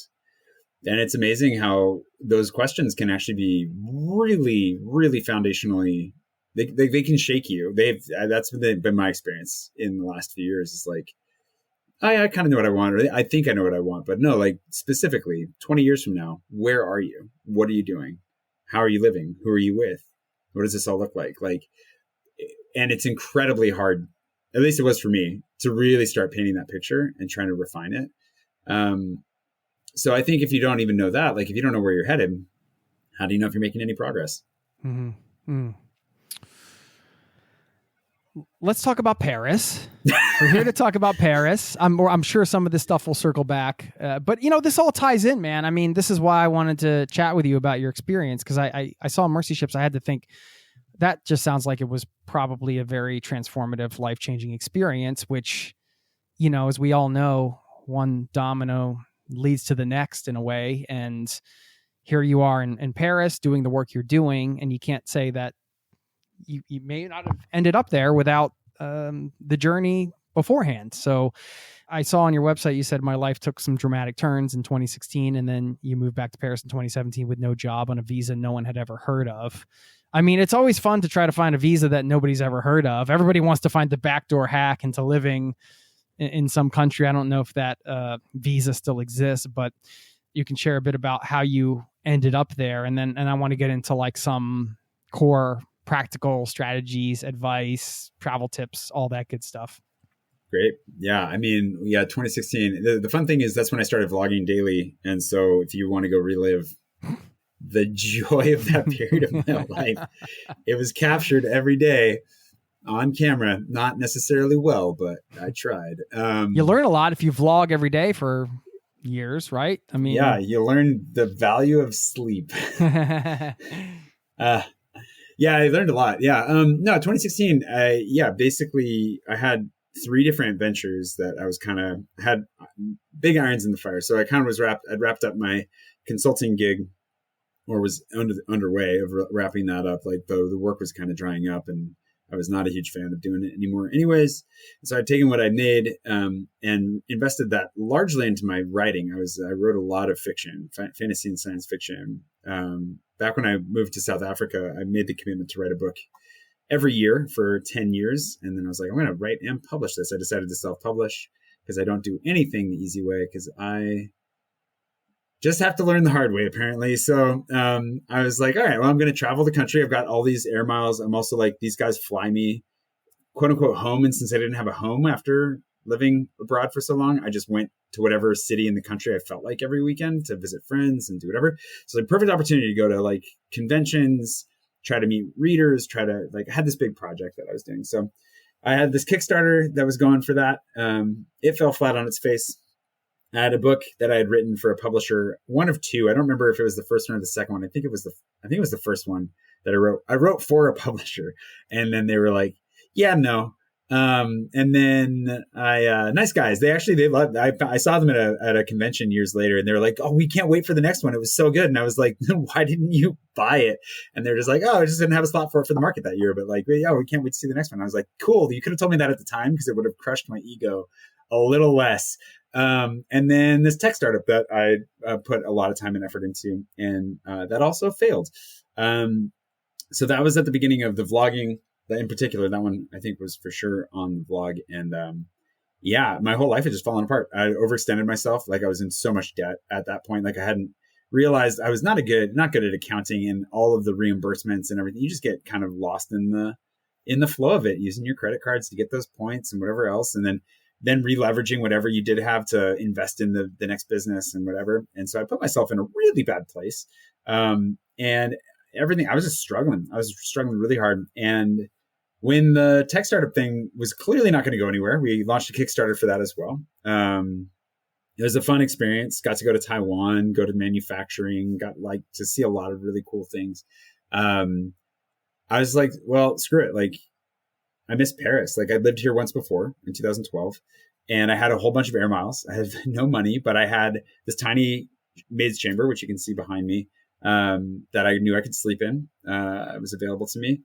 And it's amazing how those questions can actually be really, really foundationally, they can shake you. That's been my experience in the last few years. It's like, I kind of know what I want, or I think I know what I want, but no, like, specifically 20 years from now, where are you? What are you doing? How are you living? Who are you with? What does this all look like? Like, and it's incredibly hard, at least it was for me, to really start painting that picture and trying to refine it. So I think if you don't even know that, like, if you don't know where you're headed, how do you know if you're making any progress? Mm-hmm. Mm. let's talk about Paris. We're here to talk about Paris. I'm sure some of this stuff will circle back. But, this all ties in, man. I mean, this is why I wanted to chat with you about your experience, because I saw Mercy Ships. I had to think that just sounds like it was probably a very transformative, life-changing experience, which, as we all know, one domino leads to the next in a way. And here you are in Paris doing the work you're doing, and you can't say that you may not have ended up there without the journey beforehand. So I saw on your website, you said my life took some dramatic turns in 2016, and then you moved back to Paris in 2017 with no job on a visa no one had ever heard of. I mean, it's always fun to try to find a visa that nobody's ever heard of. Everybody wants to find the backdoor hack into living in some country. I don't know if that visa still exists, but you can share a bit about how you ended up there. And I want to get into like some core practical strategies, advice, travel tips, all that good stuff. Great. Yeah. I mean, 2016, the fun thing is that's when I started vlogging daily. And so if you want to go relive the joy of that period of my life, it was captured every day on camera, not necessarily well, but I tried. You learn a lot if you vlog every day for years, right? I mean, yeah, you learn the value of sleep. Yeah, I learned a lot. Yeah. No, 2016, basically I had 3 different ventures that I was had big irons in the fire. So I kind of I'd wrapped up my consulting gig, or was underway of wrapping that up. Like the work was kind of drying up, and I was not a huge fan of doing it anymore anyways. So I'd taken what I made and invested that largely into my writing. I wrote a lot of fiction, fantasy and science fiction. Back when I moved to South Africa, I made the commitment to write a book every year for 10 years. And then I was like, I'm going to write and publish this. I decided to self-publish because I don't do anything the easy way, because I just have to learn the hard way, apparently. So I was like, all right, well, I'm going to travel the country. I've got all these air miles. I'm also like, these guys fly me, quote unquote, home. And since I didn't have a home after living abroad for so long, I just went to whatever city in the country I felt like every weekend to visit friends and do whatever. So the perfect opportunity to go to like conventions, try to meet readers, I had this big project that I was doing. So I had this Kickstarter that was going for that. It fell flat on its face. I had a book that I had written for a publisher, one of 2. I don't remember if it was the first one or the second one. I think it was the first one that I wrote. I wrote for a publisher, and then they were like, yeah, no. And then nice guys. They loved. I saw them at a convention years later, and they were like, "Oh, we can't wait for the next one. It was so good." And I was like, "Why didn't you buy it?" And they're just like, "Oh, I just didn't have a slot for it for the market that year." But like, yeah, we can't wait to see the next one. I was like, "Cool. You could have told me that at the time, because it would have crushed my ego a little less." And then this tech startup that I put a lot of time and effort into, and that also failed. So that was at the beginning of the vlogging. In particular, that one I think was for sure on the vlog. And my whole life had just fallen apart. I overextended myself. Like I was in so much debt at that point. Like I hadn't realized I was not good at accounting and all of the reimbursements and everything. You just get kind of lost in the flow of it, using your credit cards to get those points and whatever else. And then re-leveraging whatever you did have to invest in the next business and whatever. And so I put myself in a really bad place. And everything, I was just struggling. I was struggling really hard. And when the tech startup thing was clearly not going to go anywhere, we launched a Kickstarter for that as well. It was a fun experience. Got to go to Taiwan, go to manufacturing, got to see a lot of really cool things. I was like, well, screw it. Like, I miss Paris. Like, I lived here once before in 2012, and I had a whole bunch of air miles. I had no money, but I had this tiny maid's chamber, which you can see behind me, that I knew I could sleep in. It was available to me.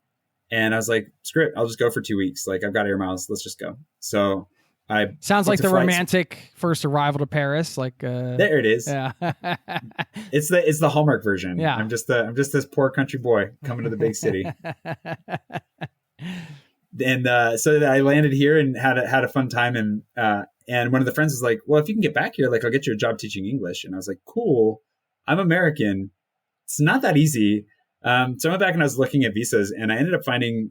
And I was like, screw it. I'll just go for 2 weeks. Like, I've got air miles. Let's just go. So I sounds like the romantic first arrival to Paris. Like, there it is. Yeah. It's the Hallmark version. Yeah. I'm just this poor country boy coming to the big city. And so I landed here and had a fun time. And one of the friends was like, well, if you can get back here, like, I'll get you a job teaching English. And I was like, cool. I'm American. It's not that easy. So I went back and I was looking at visas, and I ended up finding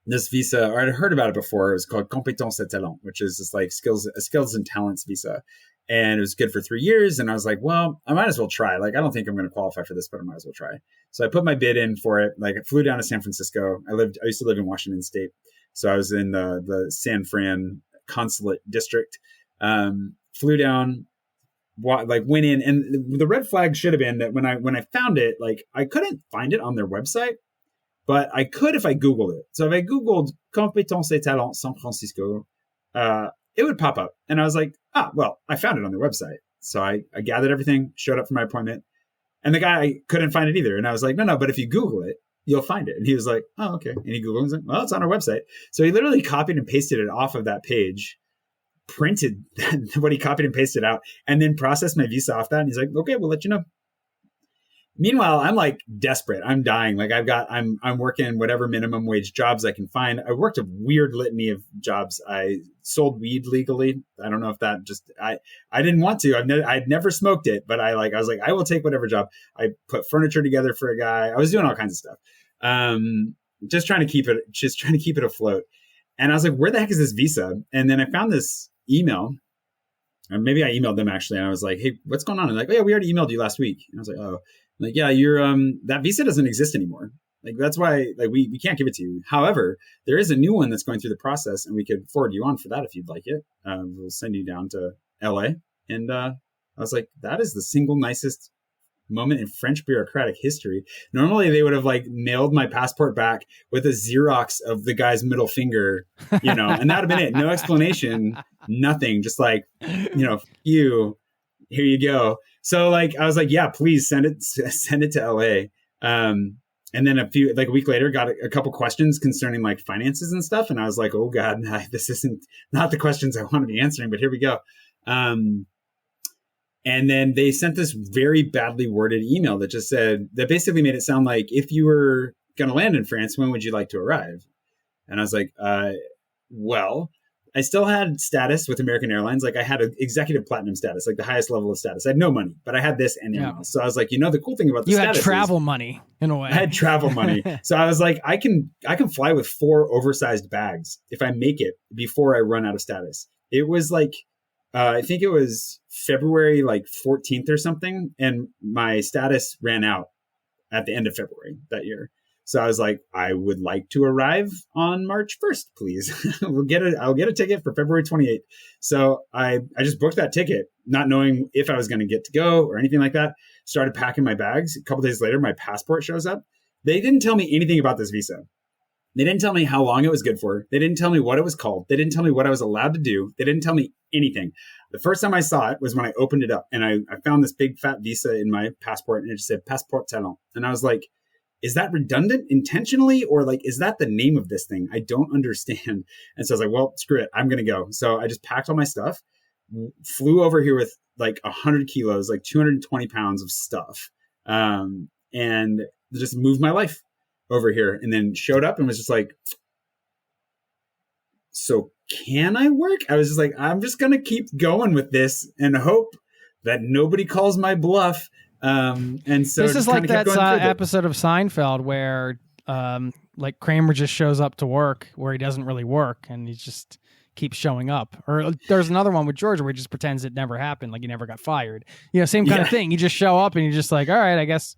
this visa, or I'd heard about it before. It was called Compétences et Talents, which is just like skills and talents visa. And it was good for 3 years. And I was like, well, I might as well try. Like, I don't think I'm going to qualify for this, but I might as well try. So I put my bid in for it. Like, I flew down to San Francisco. I used to live in Washington State. So I was in the San Fran consulate district, flew down, went in, and the red flag should have been that when I found it, like I couldn't find it on their website, but I could if I Googled it. So if I Googled compétences et talents San Francisco, it would pop up. And I was like, well, I found it on their website. So I gathered everything, showed up for my appointment, and the guy couldn't find it either. And I was like, no, but if you Google it, you'll find it. And he was like, oh, okay. And he Googled it and was like, well, it's on our website. So he literally copied and pasted it off of that page, printed what he copied and pasted out, and then processed my visa off that. And he's like, okay, we'll let you know. Meanwhile, I'm like desperate. I'm dying. Like I'm working whatever minimum wage jobs I can find. I worked a weird litany of jobs. I sold weed legally. I don't know if that I didn't want to. I'd never smoked it, but I was like, I will take whatever job. I put furniture together for a guy. I was doing all kinds of stuff. Just trying to keep it afloat. And I was like, where the heck is this visa? And then I found this email. Or maybe I emailed them actually. And I was like, hey, what's going on? And like, oh yeah, we already emailed you last week. And I was like, oh. Like, yeah, you're that visa doesn't exist anymore. Like, that's why we can't give it to you. However, there is a new one that's going through the process, and we could forward you on for that if you'd like it. We'll send you down to LA. And I was like, that is the single nicest moment in French bureaucratic history. Normally, they would have mailed my passport back with a Xerox of the guy's middle finger, and that would have been it. No explanation, nothing. Just you, here you go. So I was like, yeah, please send it to LA. And then a week later, got a couple questions concerning finances and stuff. And I was like, oh God, this isn't not the questions I want to be answering, but here we go. And then they sent this very badly worded email that basically made it sound like, if you were going to land in France, when would you like to arrive? And I was like, well, I still had status with American Airlines. I had an executive platinum status, the highest level of status. I had no money, but I had this and else. So I was like, the cool thing about the status, you had travel money in a way. I had travel money. So I was like, I can fly with 4 oversized bags if I make it before I run out of status. It was I think it was February 14th or something, and my status ran out at the end of February that year. So I was like, I would like to arrive on March 1st, please. I'll get a ticket for February 28th. So I just booked that ticket, not knowing if I was going to get to go or anything like that. Started packing my bags. A couple days later, my passport shows up. They didn't tell me anything about this visa. They didn't tell me how long it was good for. They didn't tell me what it was called. They didn't tell me what I was allowed to do. They didn't tell me anything. The first time I saw it was when I opened it up, and I found this big fat visa in my passport, and it just said Passeport Talent. And I was like, is that redundant intentionally, or is that the name of this thing? I don't understand. And so I was like, well, screw it. I'm going to go. So I just packed all my stuff, flew over here with 100 kilos, 220 pounds of stuff, and just moved my life over here, and then showed up and was just like, so can I work? I was just like, I'm just going to keep going with this and hope that nobody calls my bluff. And so this is like that episode of Seinfeld where Kramer just shows up to work where he doesn't really work, and he just keeps showing up. Or there's another one with Georgia where he just pretends it never happened, he never got fired. Same kind of thing. You just show up and you're just like, all right, I guess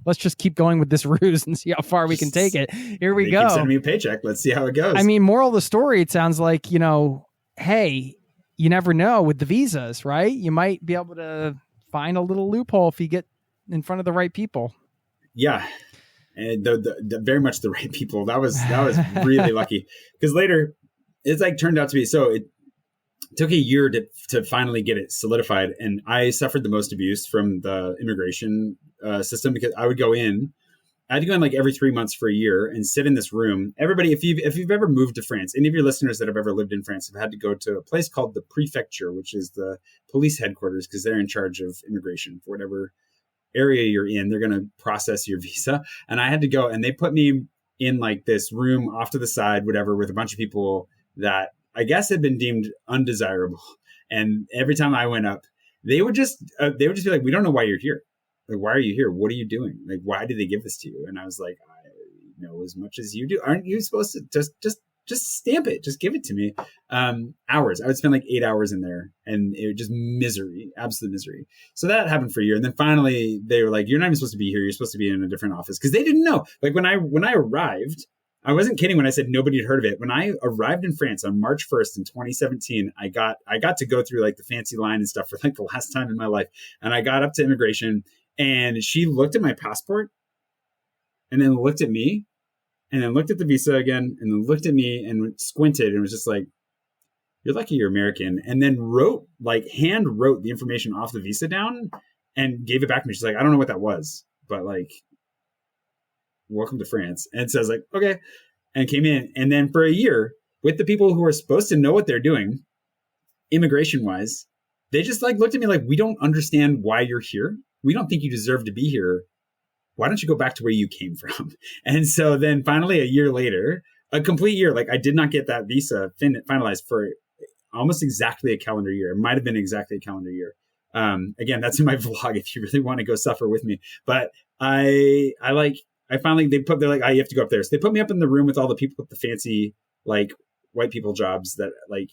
let's just keep going with this ruse and see how far we can take it. Here we go. Keep sending me a paycheck. Let's see how it goes. Moral of the story, it sounds like, hey, you never know with the visas, right? You might be able to find a little loophole if you get in front of the right people. Yeah. And the very much the right people. That was really lucky, because later it's turned out to be, so it took a year to finally get it solidified. And I suffered the most abuse from the immigration system, because I had to go in every 3 months for a year and sit in this room. Everybody, if you've ever moved to France, any of your listeners that have ever lived in France have had to go to a place called the prefecture, which is the police headquarters, because they're in charge of immigration for whatever area you're in. They're going to process your visa. And I had to go, and they put me in this room off to the side, whatever, with a bunch of people that I guess had been deemed undesirable. And every time I went up, they would just be like, we don't know why you're here. Why are you here? What are you doing? Why did they give this to you? And I was like, I know as much as you do. Aren't you supposed to just stamp it? Just give it to me. Hours. I would spend 8 hours in there, and it was just misery, absolute misery. So that happened for a year. And then finally they were like, you're not even supposed to be here. You're supposed to be in a different office, because they didn't know. When I arrived, I wasn't kidding when I said nobody had heard of it. When I arrived in France on March 1st in 2017, I got to go through like the fancy line and stuff for like the last time in my life. And I got up to immigration and she looked at my passport and then looked at me and then looked at the visa again and then looked at me and squinted and was just like, "You're lucky you're American." And then hand wrote the information off the visa down and gave it back to me. She's like, "I don't know what that was, but like, welcome to France." And so I was like, okay, and came in. And then for a year with the people who are supposed to know what they're doing, immigration wise, they just like looked at me like, "We don't understand why you're here. We don't think you deserve to be here. Why don't you go back to where you came from?" And so then finally a year later, a complete year, like I did not get that visa finalized for almost exactly a calendar year. It might've been exactly a calendar year. Again, that's in my vlog if you really want to go suffer with me. But I finally, they're like, you have to go up there. So they put me up in the room with all the people with the fancy, like white people jobs that like,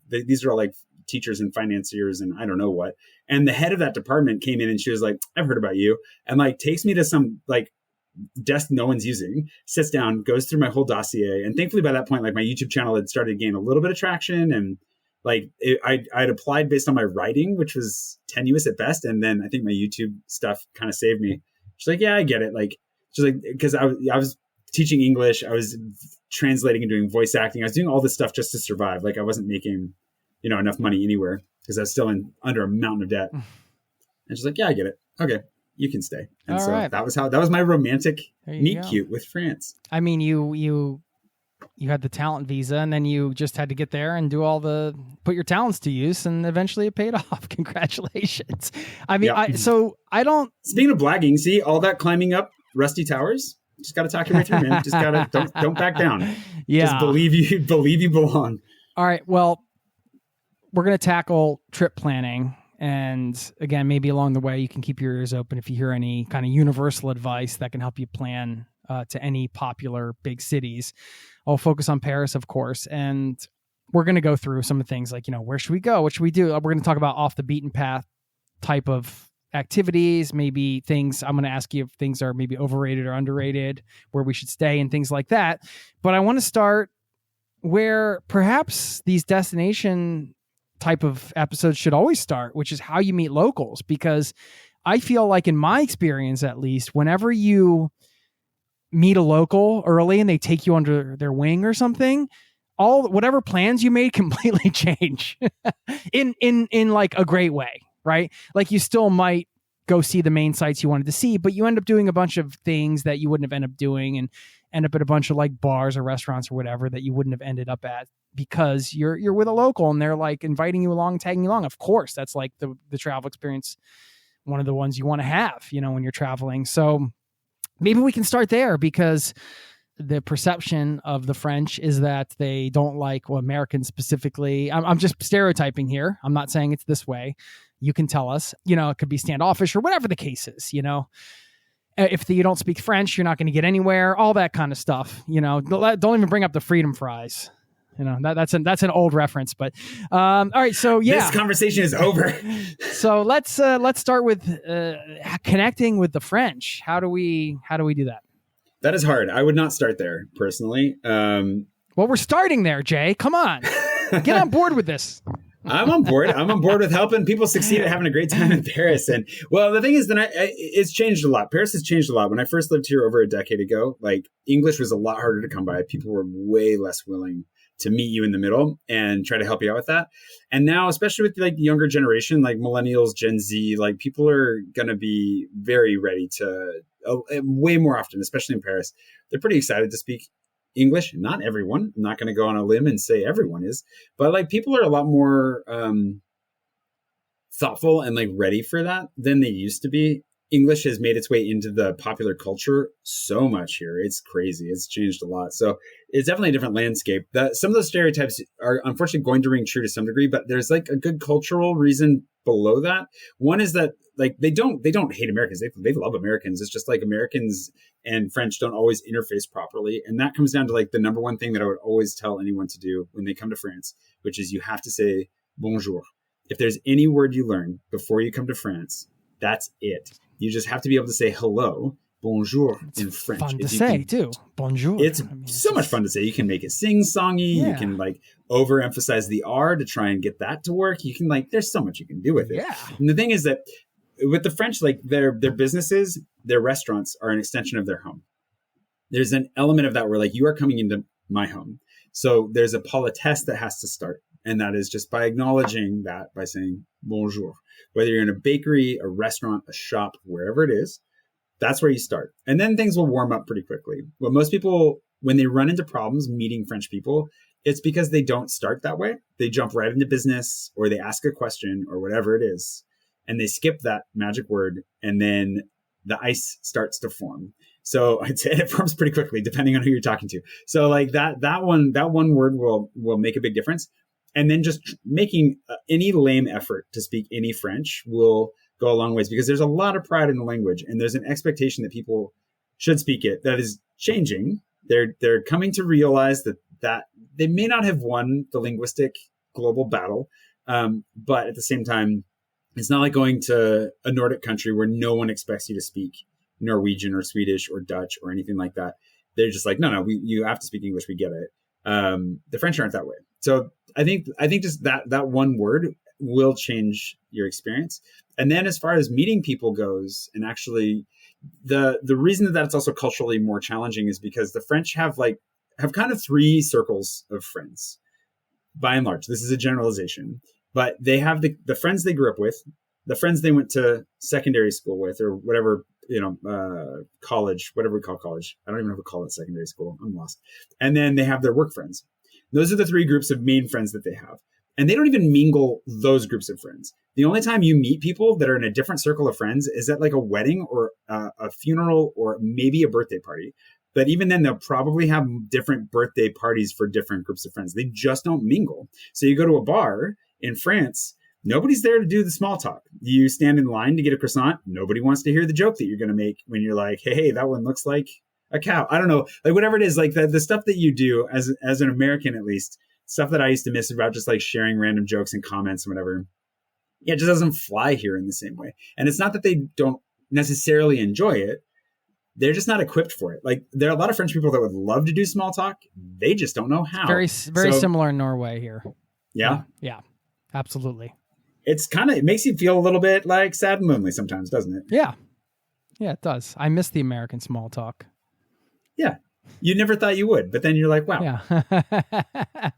these are all like teachers and financiers and I don't know what. And the head of that department came in and she was like, "I've heard about you." And like takes me to some like desk no one's using, sits down, goes through my whole dossier. And thankfully by that point, like my YouTube channel had started to gain a little bit of traction. And like I'd applied based on my writing, which was tenuous at best. And then I think my YouTube stuff kind of saved me. She's like, "Yeah, I get it." Like, she's like, because I was teaching English, I was translating and doing voice acting. I was doing all this stuff just to survive. Like I wasn't making, enough money anywhere because I was still under a mountain of debt. And she's like, "Yeah, I get it. Okay, you can stay." And all so right. that was my romantic meet cute with France. I mean, you had the talent visa and then you just had to get there and put your talents to use and eventually it paid off. Congratulations. I mean, yeah. Speaking of blagging, see all that climbing up rusty towers? Just got to talk your way through, man. Just got to don't back down. Yeah. Just believe you belong. All right. Well, we're going to tackle trip planning. And again, maybe along the way, you can keep your ears open if you hear any kind of universal advice that can help you plan to any popular big cities. I'll focus on Paris, of course. And we're going to go through some of the things like, where should we go? What should we do? We're going to talk about off the beaten path type of activities, maybe things. I'm going to ask you if things are maybe overrated or underrated, where we should stay and things like that. But I want to start where perhaps these destination type of episodes should always start, which is how you meet locals. Because I feel like in my experience, at least, whenever you meet a local early and they take you under their wing or something, whatever plans you made completely change in like a great way, right? Like you still might go see the main sites you wanted to see, but you end up doing a bunch of things that you wouldn't have ended up doing and end up at a bunch of like bars or restaurants or whatever that you wouldn't have ended up at because you're with a local and they're like inviting you along, tagging you along. Of course, that's like the travel experience, one of the ones you want to have, when you're traveling. So maybe we can start there because the perception of the French is that they don't like, well, Americans specifically. I'm just stereotyping here. I'm not saying it's this way. You can tell us, it could be standoffish or whatever the case is, If you don't speak French, you're not going to get anywhere, all that kind of stuff, don't even bring up the freedom fries. That's an old reference, but all right. So yeah, this conversation is over. So let's start with connecting with the French. How do we do that? That is hard. I would not start there personally. Well, we're starting there, Jay. Come on, get on board with this. I'm on board. I'm on board with helping people succeed at having a great time in Paris. And well, the thing is that it's changed a lot. Paris has changed a lot. When I first lived here over a decade ago, like English was a lot harder to come by. People were way less willing to meet you in the middle and try to help you out with that. And now, especially with like the younger generation, like millennials, Gen Z, like people are going to be very ready to way more often, especially in Paris. They're pretty excited to speak English. Not everyone. I'm not going to go on a limb and say everyone is, but like people are a lot more thoughtful and like ready for that than they used to be. English has made its way into the popular culture so much here. It's crazy. It's changed a lot. So it's definitely a different landscape. Some of those stereotypes are unfortunately going to ring true to some degree, but there's like a good cultural reason below that. One is that like they don't hate Americans. They love Americans. It's just like Americans and French don't always interface properly. And that comes down to like the number one thing that I would always tell anyone to do when they come to France, which is you have to say bonjour. If there's any word you learn before you come to France, that's it. You just have to be able to say hello bonjour in French. Fun to say too. Bonjour. It's so much fun to say. You can make it sing-songy. Yeah. You can like overemphasize the R to try and get that to work. You can like, there's so much you can do with it. Yeah. And the thing is that with the French, like their businesses, their restaurants are an extension of their home. There's an element of that where like you are coming into my home. So there's a politesse that has to start. And that is just by acknowledging that by saying bonjour. Whether you're in a bakery, a restaurant, a shop, wherever it is, that's where you start. And then things will warm up pretty quickly. What most people, when they run into problems meeting French people, it's because they don't start that way. They jump right into business or they ask a question or whatever it is. And they skip that magic word. And then the ice starts to form. So I'd say it forms pretty quickly depending on who you're talking to. So like that one word will make a big difference. And then just making any lame effort to speak any French will go a long ways because there's a lot of pride in the language and there's an expectation that people should speak it that is changing. They're coming to realize that they may not have won the linguistic global battle, but at the same time, it's not like going to a Nordic country where no one expects you to speak Norwegian or Swedish or Dutch or anything like that. They're just like, no, you have to speak English. We get it. The French aren't that way. So I think just that one word will change your experience. And then as far as meeting people goes, and actually the reason that that's also culturally more challenging is because the French have kind of three circles of friends. By and large, this is a generalization, but they have the friends they grew up with, the friends they went to secondary school with, or whatever, college, whatever we call college. I don't even know if we call it secondary school. I'm lost. And then they have their work friends. Those are the three groups of main friends that they have. And they don't even mingle those groups of friends. The only time you meet people that are in a different circle of friends is at like a wedding or a funeral or maybe a birthday party. But even then, they'll probably have different birthday parties for different groups of friends. They just don't mingle. So you go to a bar in France, nobody's there to do the small talk. You stand in line to get a croissant. Nobody wants to hear the joke that you're going to make when you're like, hey, that one looks like a cow. I don't know, like whatever it is, like the stuff that you do as an American, at least, stuff that I used to miss about just like sharing random jokes and comments and whatever. Yeah, it just doesn't fly here in the same way. And it's not that they don't necessarily enjoy it. They're just not equipped for it. Like there are a lot of French people that would love to do small talk. They just don't know how. Very similar in Norway here. Yeah. Yeah, absolutely. It makes you feel a little bit like sad and lonely sometimes, doesn't it? Yeah. Yeah, it does. I miss the American small talk. Yeah. You never thought you would, but then you're like, wow, yeah.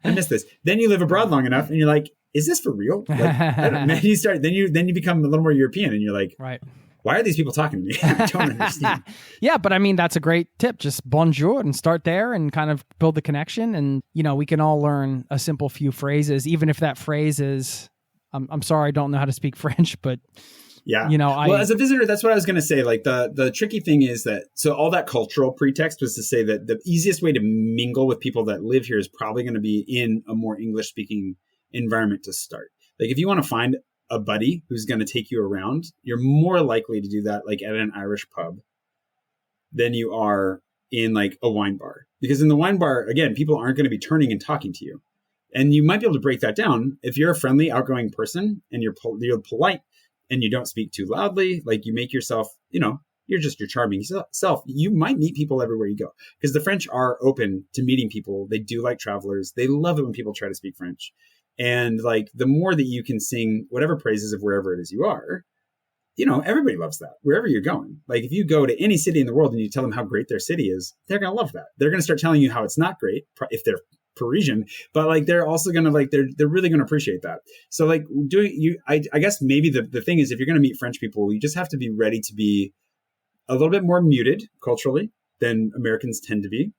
I miss this. Then you live abroad long enough and you're like, is this for real? Like, then you become a little more European and you're like, right. Why are these people talking to me? I don't understand. Yeah, but I mean, that's a great tip. Just bonjour and start there and kind of build the connection. And, we can all learn a simple few phrases, even if that phrase is, I'm sorry, I don't know how to speak French, but yeah. Well, as a visitor, that's what I was going to say. Like the tricky thing is that, so all that cultural pretext was to say that the easiest way to mingle with people that live here is probably going to be in a more English speaking environment to start. Like if you want to find a buddy who's going to take you around, you're more likely to do that like at an Irish pub than you are in like a wine bar. Because in the wine bar, again, people aren't going to be turning and talking to you. And you might be able to break that down if you're a friendly, outgoing person and you're polite and you don't speak too loudly, like you make yourself, you're just your charming self. You might meet people everywhere you go because the French are open to meeting people. They do like travelers. They love it when people try to speak French. And like the more that you can sing whatever praises of wherever it is you are, everybody loves that wherever you're going. Like if you go to any city in the world and you tell them how great their city is, they're going to love that. They're going to start telling you how it's not great if they're Parisian, but like they're also going to like they're really going to appreciate that. So like I guess maybe the thing is if you're going to meet French people, you just have to be ready to be a little bit more muted culturally than Americans tend to be,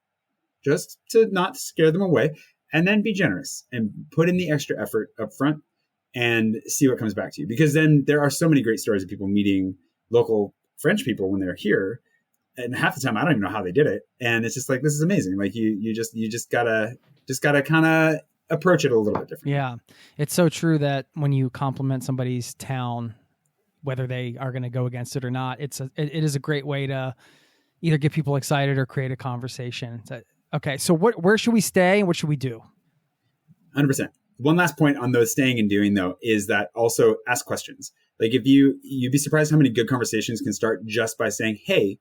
just to not scare them away. And then be generous and put in the extra effort up front and see what comes back to you. Because then there are so many great stories of people meeting local French people when they're here. And half the time, I don't even know how they did it. And it's just like, this is amazing. Like you just gotta kind of approach it a little bit differently. Yeah. It's so true that when you compliment somebody's town, whether they are going to go against it or not, it is a great way to either get people excited or create a conversation. Okay, so where should we stay and what should we do? 100%. One last point on those staying and doing, though, is that also ask questions. Like if you'd be surprised how many good conversations can start just by saying, hey,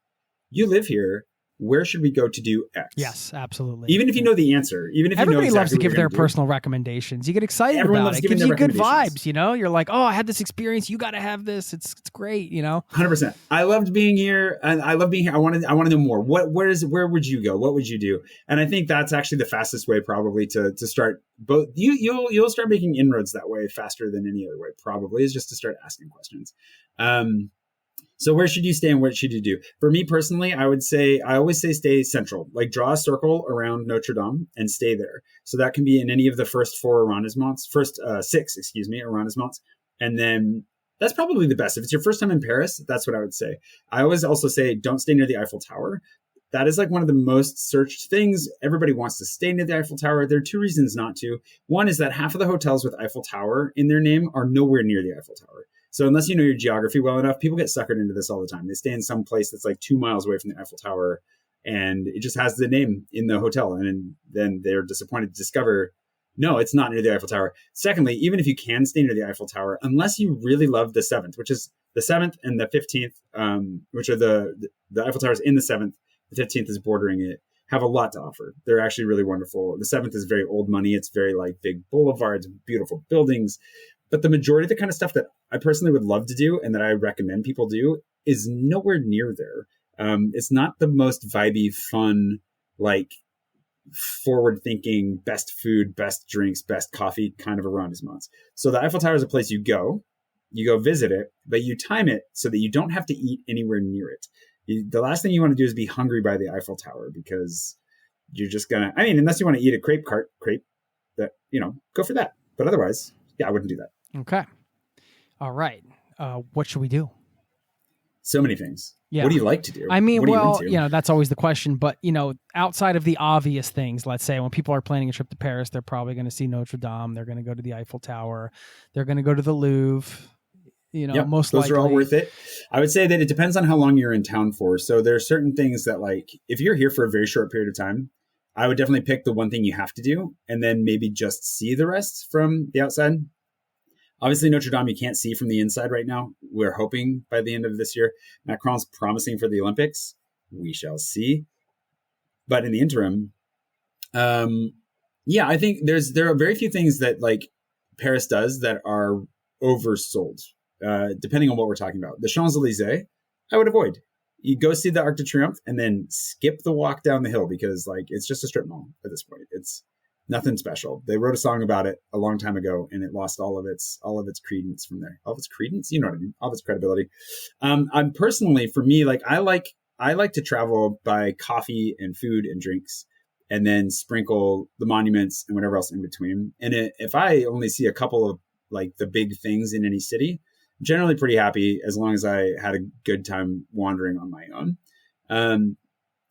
you live here. Where should we go to do X? Yes, absolutely. Even if you know the answer, even if everybody you know exactly loves to what give you're their gonna do. personal recommendations. You get excited Everyone about loves it. It giving gives their you good recommendations. vibes. You know, you're like, oh, I had this experience. You got to have this. It's great. You know, 100%. I loved being here. And I love being here. I want to know more. Where would you go? What would you do? And I think that's actually the fastest way probably to start both. You'll start making inroads that way faster than any other way probably, is just to start asking questions. So where should you stay and what should you do? For me personally, I always say stay central. Like draw a circle around Notre Dame and stay there. So that can be in any of the first six arrondissements. And then that's probably the best. If it's your first time in Paris, that's what I would say. I always also say don't stay near the Eiffel Tower. That is like one of the most searched things. Everybody wants to stay near the Eiffel Tower. There are two reasons not to. One is that half of the hotels with Eiffel Tower in their name are nowhere near the Eiffel Tower. So unless you know your geography well enough, people get suckered into this all the time. They stay in some place that's like 2 miles away from the Eiffel Tower, and it just has the name in the hotel. And then they're disappointed to discover, no, it's not near the Eiffel Tower. Secondly, even if you can stay near the Eiffel Tower, unless you really love the 7th, which is the 7th and the 15th, which are the Eiffel Towers in the 7th, the 15th is bordering it, have a lot to offer. They're actually really wonderful. The 7th is very old money. It's very like big boulevards, beautiful buildings. But the majority of the kind of stuff that I personally would love to do and that I recommend people do is nowhere near there. It's not the most vibey, fun, like forward-thinking, best food, best drinks, best coffee kind of arrondissements. So the Eiffel Tower is a place you go visit it, but you time it so that you don't have to eat anywhere near it. The last thing you want to do is be hungry by the Eiffel Tower, because you're just unless you want to eat a crepe, that, go for that. But otherwise, yeah, I wouldn't do that. Okay. All right. What should we do? So many things. Yeah. What do you like to do? I mean, what are you into? that's always the question. But, outside of the obvious things, let's say when people are planning a trip to Paris, they're probably going to see Notre Dame. They're going to go to the Eiffel Tower. They're going to go to the Louvre. Most those likely. are all worth it. I would say that it depends on how long you're in town for. So there are certain things that, like, if you're here for a very short period of time, I would definitely pick the one thing you have to do and then maybe just see the rest from the outside. Obviously, Notre Dame, you can't see from the inside right now. We're hoping by the end of this year. Macron's promising for the Olympics. We shall see. But in the interim, I think there are very few things that like Paris does that are oversold, depending on what we're talking about. The Champs-Elysees, I would avoid. You go see the Arc de Triomphe and then skip the walk down the hill, because like it's just a strip mall at this point. It's nothing special. They wrote a song about it a long time ago, and it lost all of its credence from there. All of its credence, you know what I mean? All of its credibility. I'm personally, for me, like I like to travel by coffee and food and drinks, and then sprinkle the monuments and whatever else in between. And if I only see a couple of like the big things in any city, I'm generally pretty happy as long as I had a good time wandering on my own.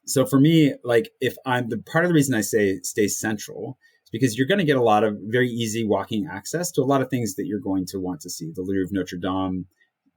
So for me, like part of the reason I say stay central is because you're going to get a lot of very easy walking access to a lot of things that you're going to want to see. The Louvre, Notre Dame,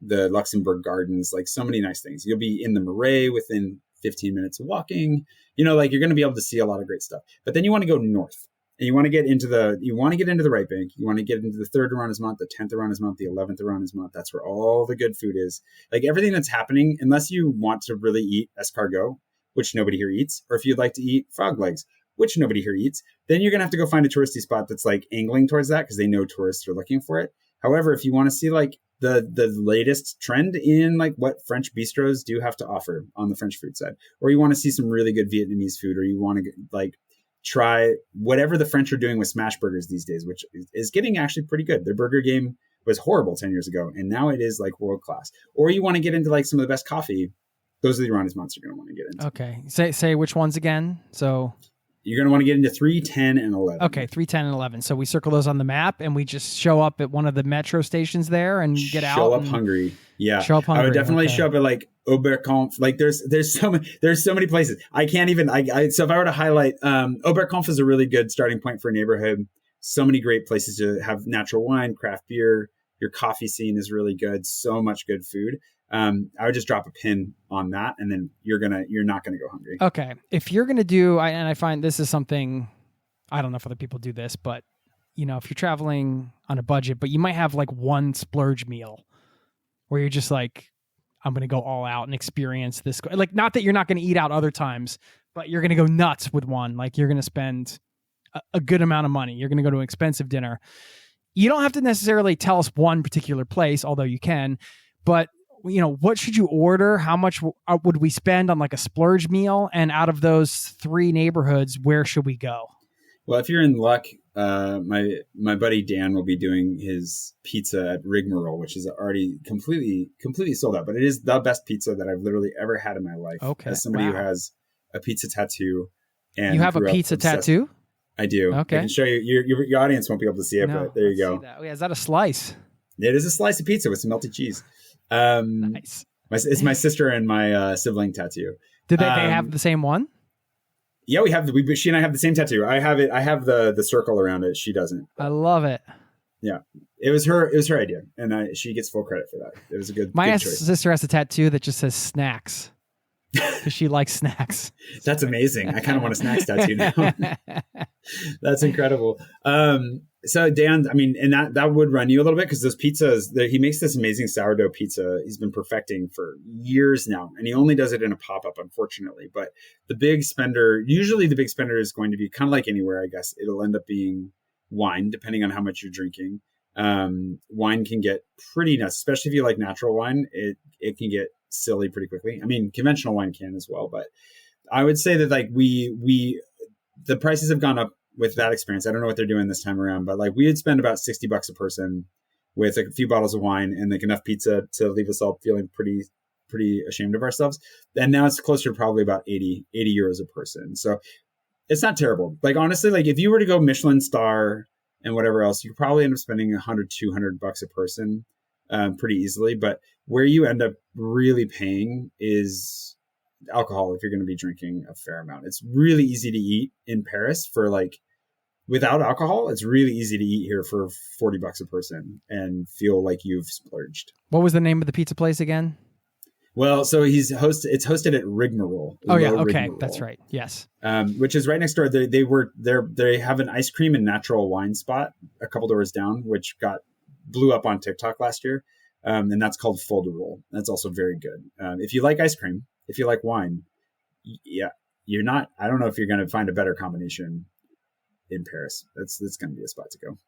the Luxembourg Gardens, like so many nice things. You'll be in the Marais within 15 minutes of walking, like you're going to be able to see a lot of great stuff. But then you want to go north, and you want to get into the right bank. You want to get into the 3rd arrondissement, the 10th arrondissement, the 11th arrondissement. That's where all the good food is. Like everything that's happening, unless you want to really eat escargot, which nobody here eats, or if you'd like to eat frog legs, which nobody here eats, then you're going to have to go find a touristy spot that's like angling towards that, because they know tourists are looking for it. However, if you want to see like the latest trend in like what French bistros do have to offer on the French food side, or you want to see some really good Vietnamese food, or you want to like try whatever the French are doing with smash burgers these days, which is getting actually pretty good. Their burger game was horrible 10 years ago, and now it is like world class. Or you want to get into like some of the best coffee. Those are the arrondissements you're going to want to get into. Okay. Say which ones again? So you're going to want to get into 3, 10, and 11. Okay, 3, 10, and 11. So we circle those on the map, and we just show up at one of the metro stations there and get out. Show up hungry. Yeah. Show up hungry. I would definitely show up at like Oberkampf. Like there's so many places. I can't even, so if I were to highlight, Oberkampf is a really good starting point for a neighborhood. So many great places to have natural wine, craft beer. Your coffee scene is really good. So much good food. I would just drop a pin on that, and then you're not gonna go hungry. Okay, if you're gonna do, and I find this is something, I don't know if other people do this, but if you're traveling on a budget, but you might have like one splurge meal where you're just like, I'm going to go all out and experience this. Like, not that you're not going to eat out other times, but you're going to go nuts with one. Like, you're going to spend a good amount of money. You're going to go to an expensive dinner. You don't have to necessarily tell us one particular place, although you can, but what should you order? How much would we spend on like a splurge meal? And out of those 3 neighborhoods, where should we go? Well, if you're in luck, my buddy Dan will be doing his pizza at Rigmarole, which is already completely sold out. But it is the best pizza that I've literally ever had in my life. Okay, as somebody who has a pizza tattoo, and you have a pizza tattoo? I do. Okay, I can show you. Your audience won't be able to see it, but there you go. Oh, yeah, is that a slice? It is a slice of pizza with some melted cheese. Nice. It's my sister and my sibling tattoo. Did they have the same one? Yeah, we have she and I have the same tattoo. I have it. I have the circle around it. She doesn't. I love it. Yeah, it was her idea, and she gets full credit for that. It was a good. My good choice. sister has a tattoo that just says snacks because she likes snacks. That's amazing. I kind of want a snacks tattoo now. That's incredible. So Dan, I mean, and that would run you a little bit because those pizzas, he makes this amazing sourdough pizza he's been perfecting for years now. And he only does it in a pop-up, unfortunately. But usually the big spender is going to be kind of like anywhere, I guess. It'll end up being wine, depending on how much you're drinking. Wine can get pretty nuts, especially if you like natural wine. It can get silly pretty quickly. I mean, conventional wine can as well. But I would say that like the prices have gone up with that experience. I don't know what they're doing this time around, but like we would spend about $60 a person with a few bottles of wine and like enough pizza to leave us all feeling pretty ashamed of ourselves. And now it's closer to probably about 80 euros a person. So it's not terrible. Like, honestly, like if you were to go Michelin star and whatever else, you could probably end up spending $100, $200 a person pretty easily. But where you end up really paying is alcohol if you're going to be drinking a fair amount. It's really easy to eat in Paris for like, without alcohol, it's really easy to eat here for $40 a person and feel like you've splurged. What was the name of the pizza place again? Well, so it's hosted at Rigmarole. Oh yeah, okay, Rigmarole, that's right. Yes, which is right next door. They have an ice cream and natural wine spot a couple doors down, which blew up on TikTok last year, and that's called Fol de Rol. That's also very good. If you like ice cream, if you like wine, yeah, you're not. I don't know if you're going to find a better combination in Paris. That's going to be a spot to go.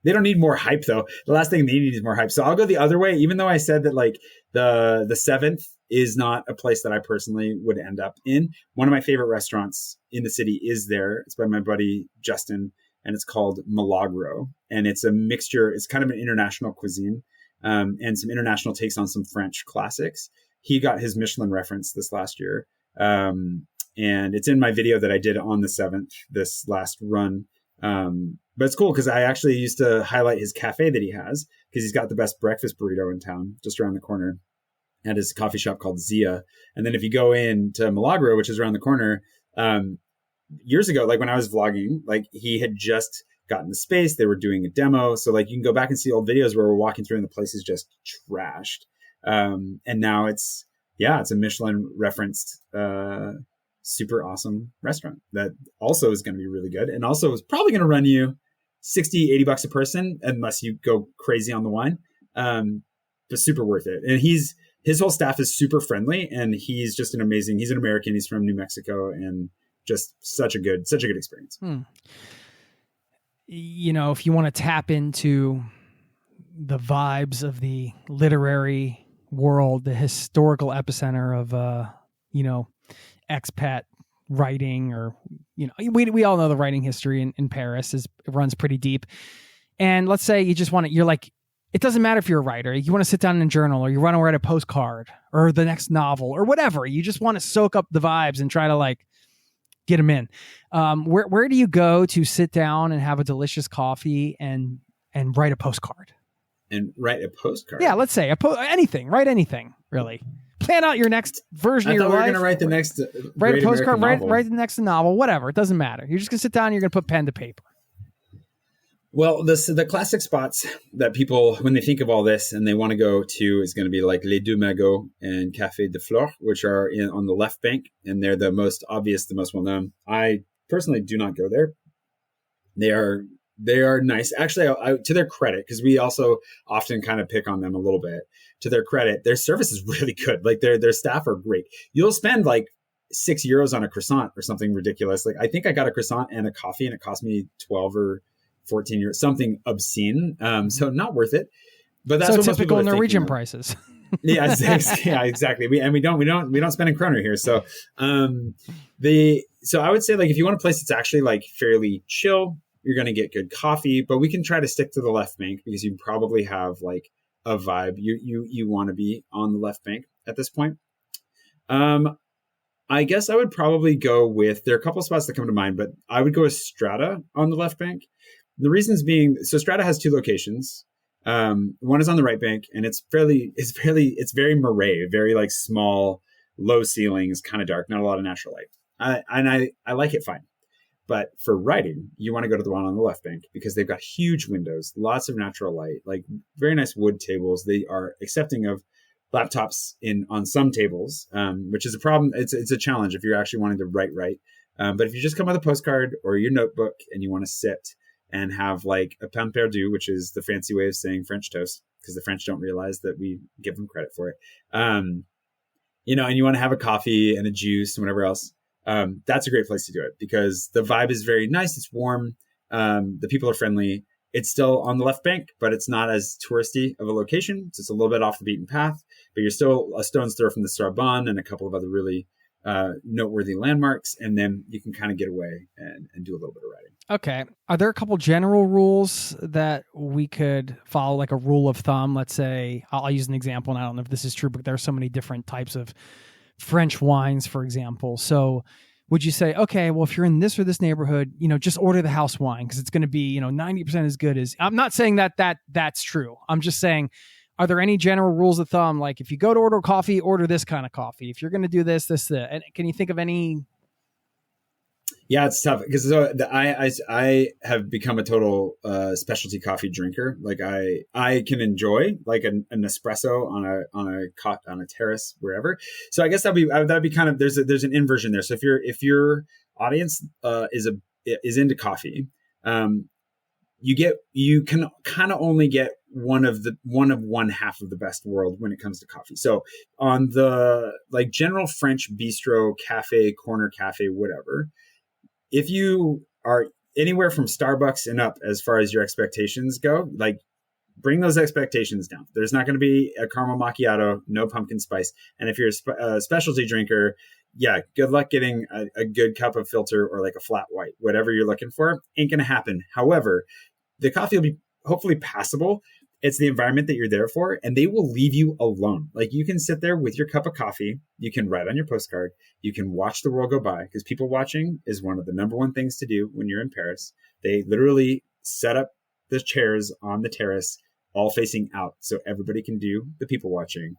They don't need more hype though. The last thing they need is more hype. So I'll go the other way, even though I said that like the 7th is not a place that I personally would end up in. One of my favorite restaurants in the city is there. It's by my buddy Justin, and it's called Milagro. And it's a mixture. It's kind of an international cuisine, and some international takes on some French classics. He got his Michelin reference this last year. And it's in my video that I did on the 7th, this last run. But it's cool because I actually used to highlight his cafe that he has because he's got the best breakfast burrito in town just around the corner at his coffee shop called Zia. And then if you go into Milagro, which is around the corner, years ago, like when I was vlogging, like he had just gotten the space, they were doing a demo. So like you can go back and see old videos where we're walking through and the place is just trashed. And now it's a Michelin referenced, super awesome restaurant that also is going to be really good and also is probably going to run you $60-$80 a person unless you go crazy on the wine, but super worth it. And his whole staff is super friendly, and he's just he's an American, he's from New Mexico, and just such a good experience. You know, if you want to tap into the vibes of the literary world, the historical epicenter of expat writing, or we all know the writing history in Paris it runs pretty deep. And let's say you just want to, you're like, it doesn't matter if you're a writer, you want to sit down in a journal, or you want to write a postcard or the next novel or whatever. You just want to soak up the vibes and try to like get them in. Where do you go to sit down and have a delicious coffee and write a postcard? And write a postcard? Yeah, let's say anything. Write anything, really. Plan out your next version of your life. I thought we were going to write the next write a postcard, write the next novel, whatever. It doesn't matter. You're just going to sit down and you're going to put pen to paper. Well, the classic spots that people, when they think of all this and they want to go to, is going to be like Les Deux Magots and Café de Flore, which are on the left bank, and they're the most obvious, the most well-known. I personally do not go there. They are They are nice. Actually, to their credit, because we also often kind of pick on them a little bit. To their credit, their service is really good. Like their staff are great. You'll spend like €6 on a croissant or something ridiculous. Like I think I got a croissant and a coffee, and it cost me 12 or 14 euros, something obscene. So not worth it. But that's so what typical Norwegian prices. prices. Yeah, exactly. We don't spend in kroner here. So so I would say like if you want a place that's actually like fairly chill, you're going to get good coffee, but we can try to stick to the left bank because you probably have like a vibe. You want to be on the left bank at this point. I guess I would probably go with, there are a couple of spots that come to mind, but I would go with Strata on the left bank. The reasons being, so Strata has 2 locations. One is on the right bank, and it's very Marais, very like small, low ceilings, kind of dark, not a lot of natural light. I like it fine. But for writing, you want to go to the one on the left bank because they've got huge windows, lots of natural light, like very nice wood tables. They are accepting of laptops on some tables, which is a problem. It's a challenge if you're actually wanting to write right. But if you just come with a postcard or your notebook and you want to sit and have like a pain perdu, which is the fancy way of saying French toast, because the French don't realize that we give them credit for it. And you want to have a coffee and a juice and whatever else. That's a great place to do it because the vibe is very nice. It's warm. The people are friendly. It's still on the left bank, but it's not as touristy of a location. So it's a little bit off the beaten path, but you're still a stone's throw from the Sorbonne and a couple of other really noteworthy landmarks. And then you can kind of get away and do a little bit of writing. Okay. Are there a couple general rules that we could follow, like a rule of thumb? Let's say, I'll use an example, and I don't know if this is true, but there are so many different types of French wines, for example. So would you say, okay, well, if you're in this or this neighborhood, just order the house wine because it's going to be, 90% as good as, I'm not saying that's true. I'm just saying, are there any general rules of thumb? Like if you go to order coffee, order this kind of coffee. If you're going to do this, that. And can you think of any? Yeah, it's tough because I have become a total specialty coffee drinker. Like I can enjoy like an espresso on a terrace wherever. So I guess that'd be kind of, there's an inversion there. So if your audience is into coffee, you can kind of only get one half of the best world when it comes to coffee. So on the like general French bistro, cafe, corner cafe, whatever. If you are anywhere from Starbucks and up as far as your expectations go, like bring those expectations down. There's not going to be a caramel macchiato, no pumpkin spice. And if you're a specialty drinker, yeah, good luck getting a good cup of filter or like a flat white, whatever you're looking for, ain't going to happen. However, the coffee will be hopefully passable. It's the environment that you're there for, and they will leave you alone. Like you can sit there with your cup of coffee. You can write on your postcard. You can watch the world go by because people watching is one of the number one things to do when you're in Paris. They literally set up the chairs on the terrace, all facing out, so everybody can do the people watching.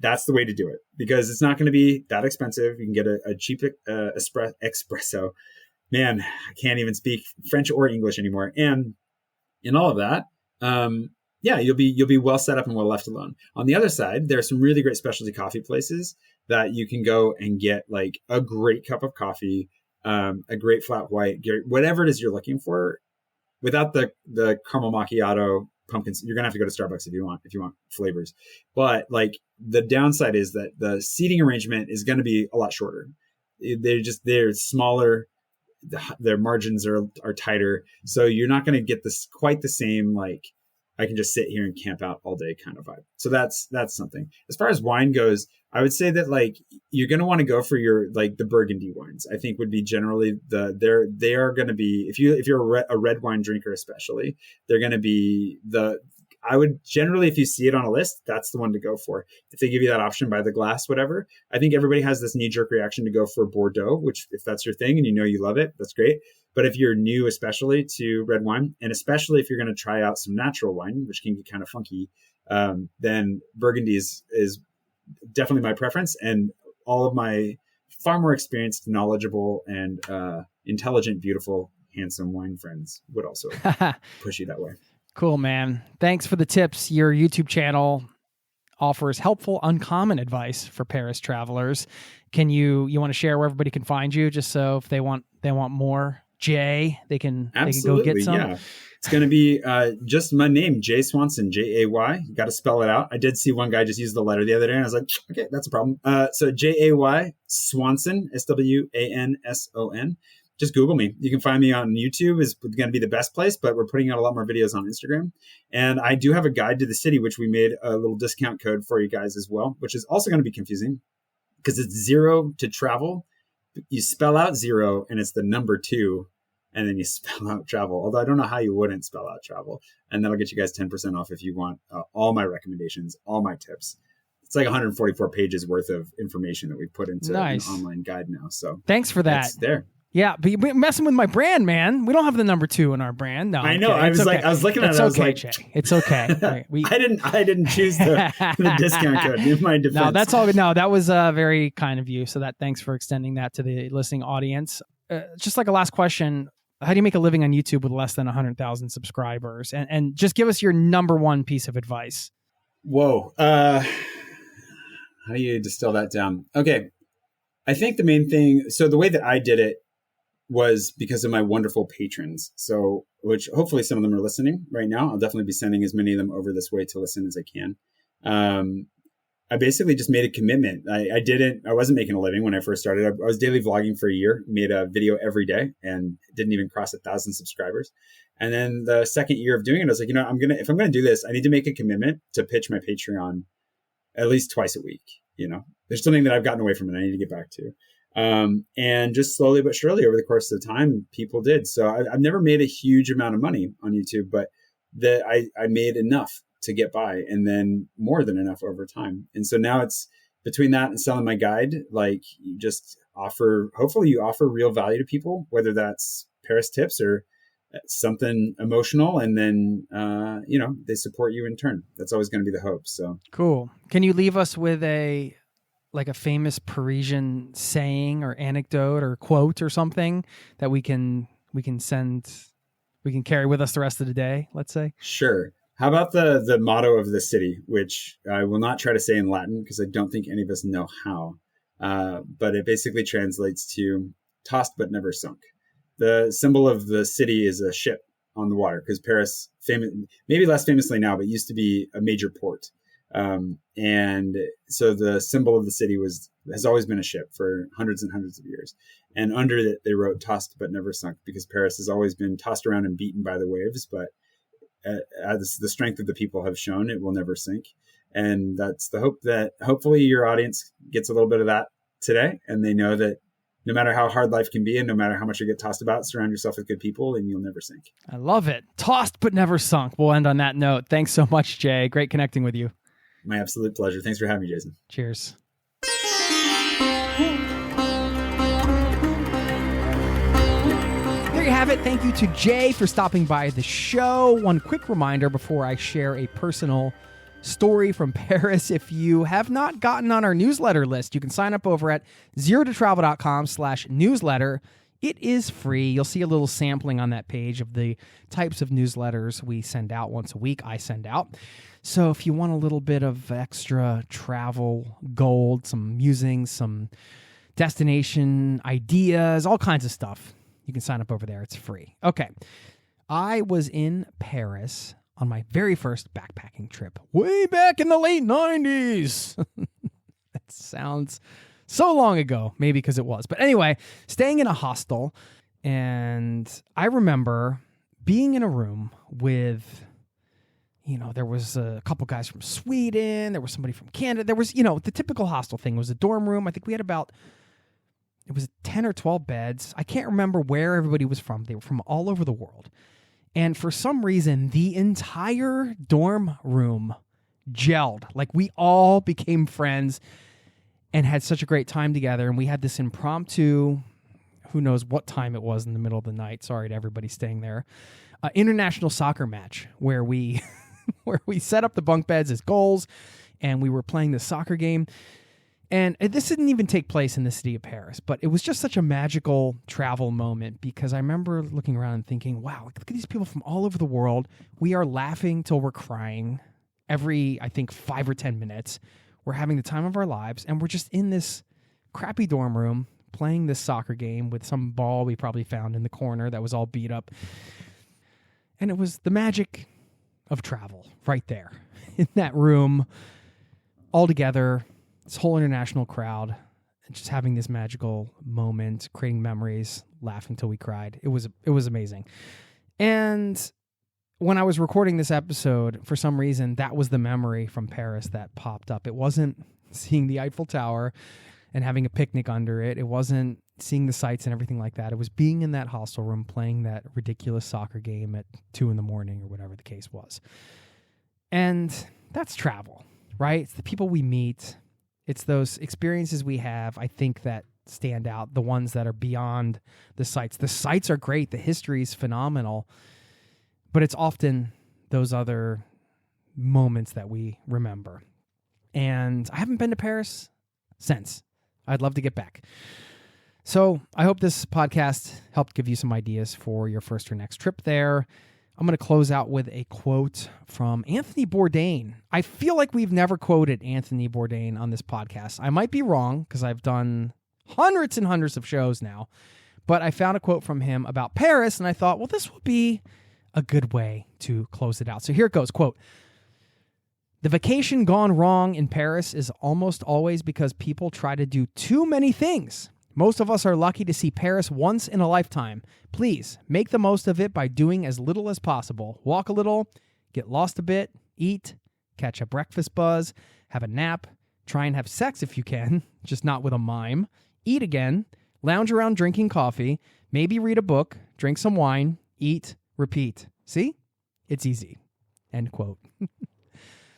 That's the way to do it because it's not going to be that expensive. You can get a cheap espresso. Man, I can't even speak French or English anymore. And in all of that, yeah, you'll be well set up and well left alone. On the other side, there are some really great specialty coffee places that you can go and get like a great cup of coffee, a great flat white, whatever it is you're looking for, without the caramel macchiato pumpkins. You're gonna have to go to Starbucks if you want flavors. But like the downside is that the seating arrangement is going to be a lot shorter. They're smaller. Their margins are tighter, so you're not going to get this quite the same like I can just sit here and camp out all day kind of vibe. So that's something. As far as wine goes, I would say that like you're going to want to go for your like the Burgundy wines. I think would be generally they are going to be if you're a red wine drinker especially, they're going to be I would generally, if you see it on a list, that's the one to go for. If they give you that option by the glass, whatever, I think everybody has this knee-jerk reaction to go for Bordeaux, which if that's your thing and you love it, that's great. But if you're new, especially to red wine, and especially if you're going to try out some natural wine, which can get kind of funky, then Burgundy is definitely my preference. And all of my far more experienced, knowledgeable, and intelligent, beautiful, handsome wine friends would also push you that way. Cool, man. Thanks for the tips. Your YouTube channel offers helpful, uncommon advice for Paris travelers. Can you want to share where everybody can find you, just so if they want more, Jay, they can go get some? It's going to be just my name, Jay Swanson, Jay. You got to spell it out. I did see one guy just use the letter the other day, and I was like, okay, that's a problem. So Jay Swanson, Swanson. Just Google me. You can find me on YouTube is going to be the best place, but we're putting out a lot more videos on Instagram. And I do have a guide to the city, which we made a little discount code for you guys as well, which is also going to be confusing because it's 0 to travel. You spell out 0 and it's the number 2. And then you spell out travel. Although I don't know how you wouldn't spell out travel. And that'll get you guys 10% off if you want all my recommendations, all my tips. It's like 144 pages worth of information that we've put into an online guide now. So thanks for that. It's there. Yeah, but you're messing with my brand, man. We don't have the number 2 in our brand. No, I know. I was looking at it. I was like, Jay. It's okay. Right, I didn't choose the discount code in my defense. No, that's all good. No, that was very kind of you. So thanks for extending that to the listening audience. Just like a last question. How do you make a living on YouTube with less than 100,000 subscribers? And just give us your number 1 piece of advice. Whoa. How do you distill that down? Okay. I think the main thing, so the way that I did it was because of my wonderful patrons. So, which hopefully some of them are listening right now. I'll definitely be sending as many of them over this way to listen as I can. I basically just made a commitment. I wasn't making a living when I first started. I was daily vlogging for a year, made a video every day and didn't even cross 1,000 subscribers. And then the second year of doing it, I was like, if I'm going to do this, I need to make a commitment to pitch my Patreon at least twice a week. There's something that I've gotten away from and I need to get back to. And just slowly but surely over the course of the time, people did. So I've never made a huge amount of money on YouTube, but I made enough to get by and then more than enough over time. And so now it's between that and selling my guide, like you just hopefully you offer real value to people, whether that's Paris tips or something emotional. And then, they support you in turn. That's always going to be the hope. So cool. Can you leave us with a famous Parisian saying or anecdote or quote or something that we can carry with us the rest of the day, let's say? Sure. How about the motto of the city, which I will not try to say in Latin because I don't think any of us know how, but it basically translates to tossed but never sunk. The symbol of the city is a ship on the water because Paris, maybe less famously now, but used to be a major port. And so the symbol of the city has always been a ship for hundreds and hundreds of years. And under it, they wrote tossed but never sunk because Paris has always been tossed around and beaten by the waves, but as the strength of the people have shown, it will never sink. And that's the hope that hopefully your audience gets a little bit of that today. And they know that no matter how hard life can be and no matter how much you get tossed about, surround yourself with good people and you'll never sink. I love it. Tossed but never sunk. We'll end on that note. Thanks so much, Jay. Great connecting with you. My absolute pleasure. Thanks for having me, Jason. Cheers. There you have it. Thank you to Jay for stopping by the show. One quick reminder before I share a personal story from Paris. If you have not gotten on our newsletter list, you can sign up over at zerototravel.com/newsletter. It is free. You'll see a little sampling on that page of the types of newsletters we send out once a week. I send out. So if you want a little bit of extra travel gold, some musings, some destination ideas, all kinds of stuff, you can sign up over there. It's free. Okay. I was in Paris on my very first backpacking trip way back in the late 90s. That sounds so long ago, maybe because it was. But anyway, staying in a hostel. And I remember being in a room with, there was a couple guys from Sweden. There was somebody from Canada. There was, the typical hostel thing was a dorm room. I think we had it was 10 or 12 beds. I can't remember where everybody was from. They were from all over the world. And for some reason, the entire dorm room gelled. Like we all became friends and had such a great time together. And we had this impromptu, who knows what time it was in the middle of the night. Sorry to everybody staying there. International soccer match where we set up the bunk beds as goals and we were playing the soccer game. And this didn't even take place in the city of Paris, but it was just such a magical travel moment because I remember looking around and thinking, wow, look at these people from all over the world. We are laughing till we're crying every, I think, 5 or 10 minutes. We're having the time of our lives, and we're just in this crappy dorm room playing this soccer game with some ball we probably found in the corner that was all beat up. And it was the magic of travel right there in that room, all together, this whole international crowd, and just having this magical moment, creating memories, laughing till we cried. It was amazing. And when I was recording this episode, for some reason, that was the memory from Paris that popped up. It wasn't seeing the Eiffel Tower and having a picnic under it. It wasn't seeing the sights and everything like that. It was being in that hostel room playing that ridiculous soccer game at 2 a.m. or whatever the case was. And that's travel, right? It's the people we meet. It's those experiences we have, I think, that stand out, the ones that are beyond the sights. The sights are great. The history is phenomenal. But it's often those other moments that we remember. And I haven't been to Paris since. I'd love to get back. So I hope this podcast helped give you some ideas for your first or next trip there. I'm going to close out with a quote from Anthony Bourdain. I feel like we've never quoted Anthony Bourdain on this podcast. I might be wrong because I've done hundreds and hundreds of shows now. But I found a quote from him about Paris, and I thought, well, this would be a good way to close it out. So here it goes, quote, "The vacation gone wrong in Paris is almost always because people try to do too many things. Most of us are lucky to see Paris once in a lifetime. Please make the most of it by doing as little as possible. Walk a little, get lost a bit, eat, catch a breakfast buzz, have a nap, try and have sex if you can, just not with a mime, eat again, lounge around drinking coffee, maybe read a book, drink some wine, eat, repeat. See? It's easy." End quote.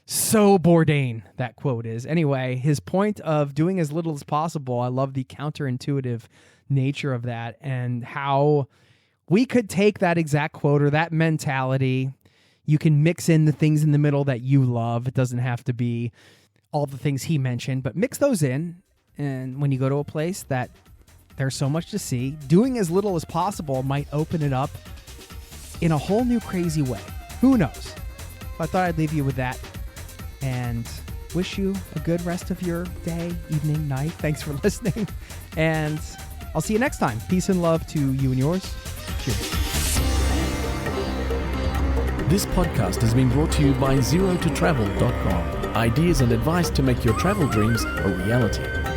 So Bourdain, that quote is. Anyway, his point of doing as little as possible, I love the counterintuitive nature of that and how we could take that exact quote or that mentality. You can mix in the things in the middle that you love. It doesn't have to be all the things he mentioned, but mix those in. And when you go to a place that there's so much to see, doing as little as possible might open it up in a whole new crazy way. Who knows? I thought I'd leave you with that and wish you a good rest of your day, evening, night. Thanks for listening. And I'll see you next time. Peace and love to you and yours. Cheers. This podcast has been brought to you by ZeroToTravel.com. Ideas and advice to make your travel dreams a reality.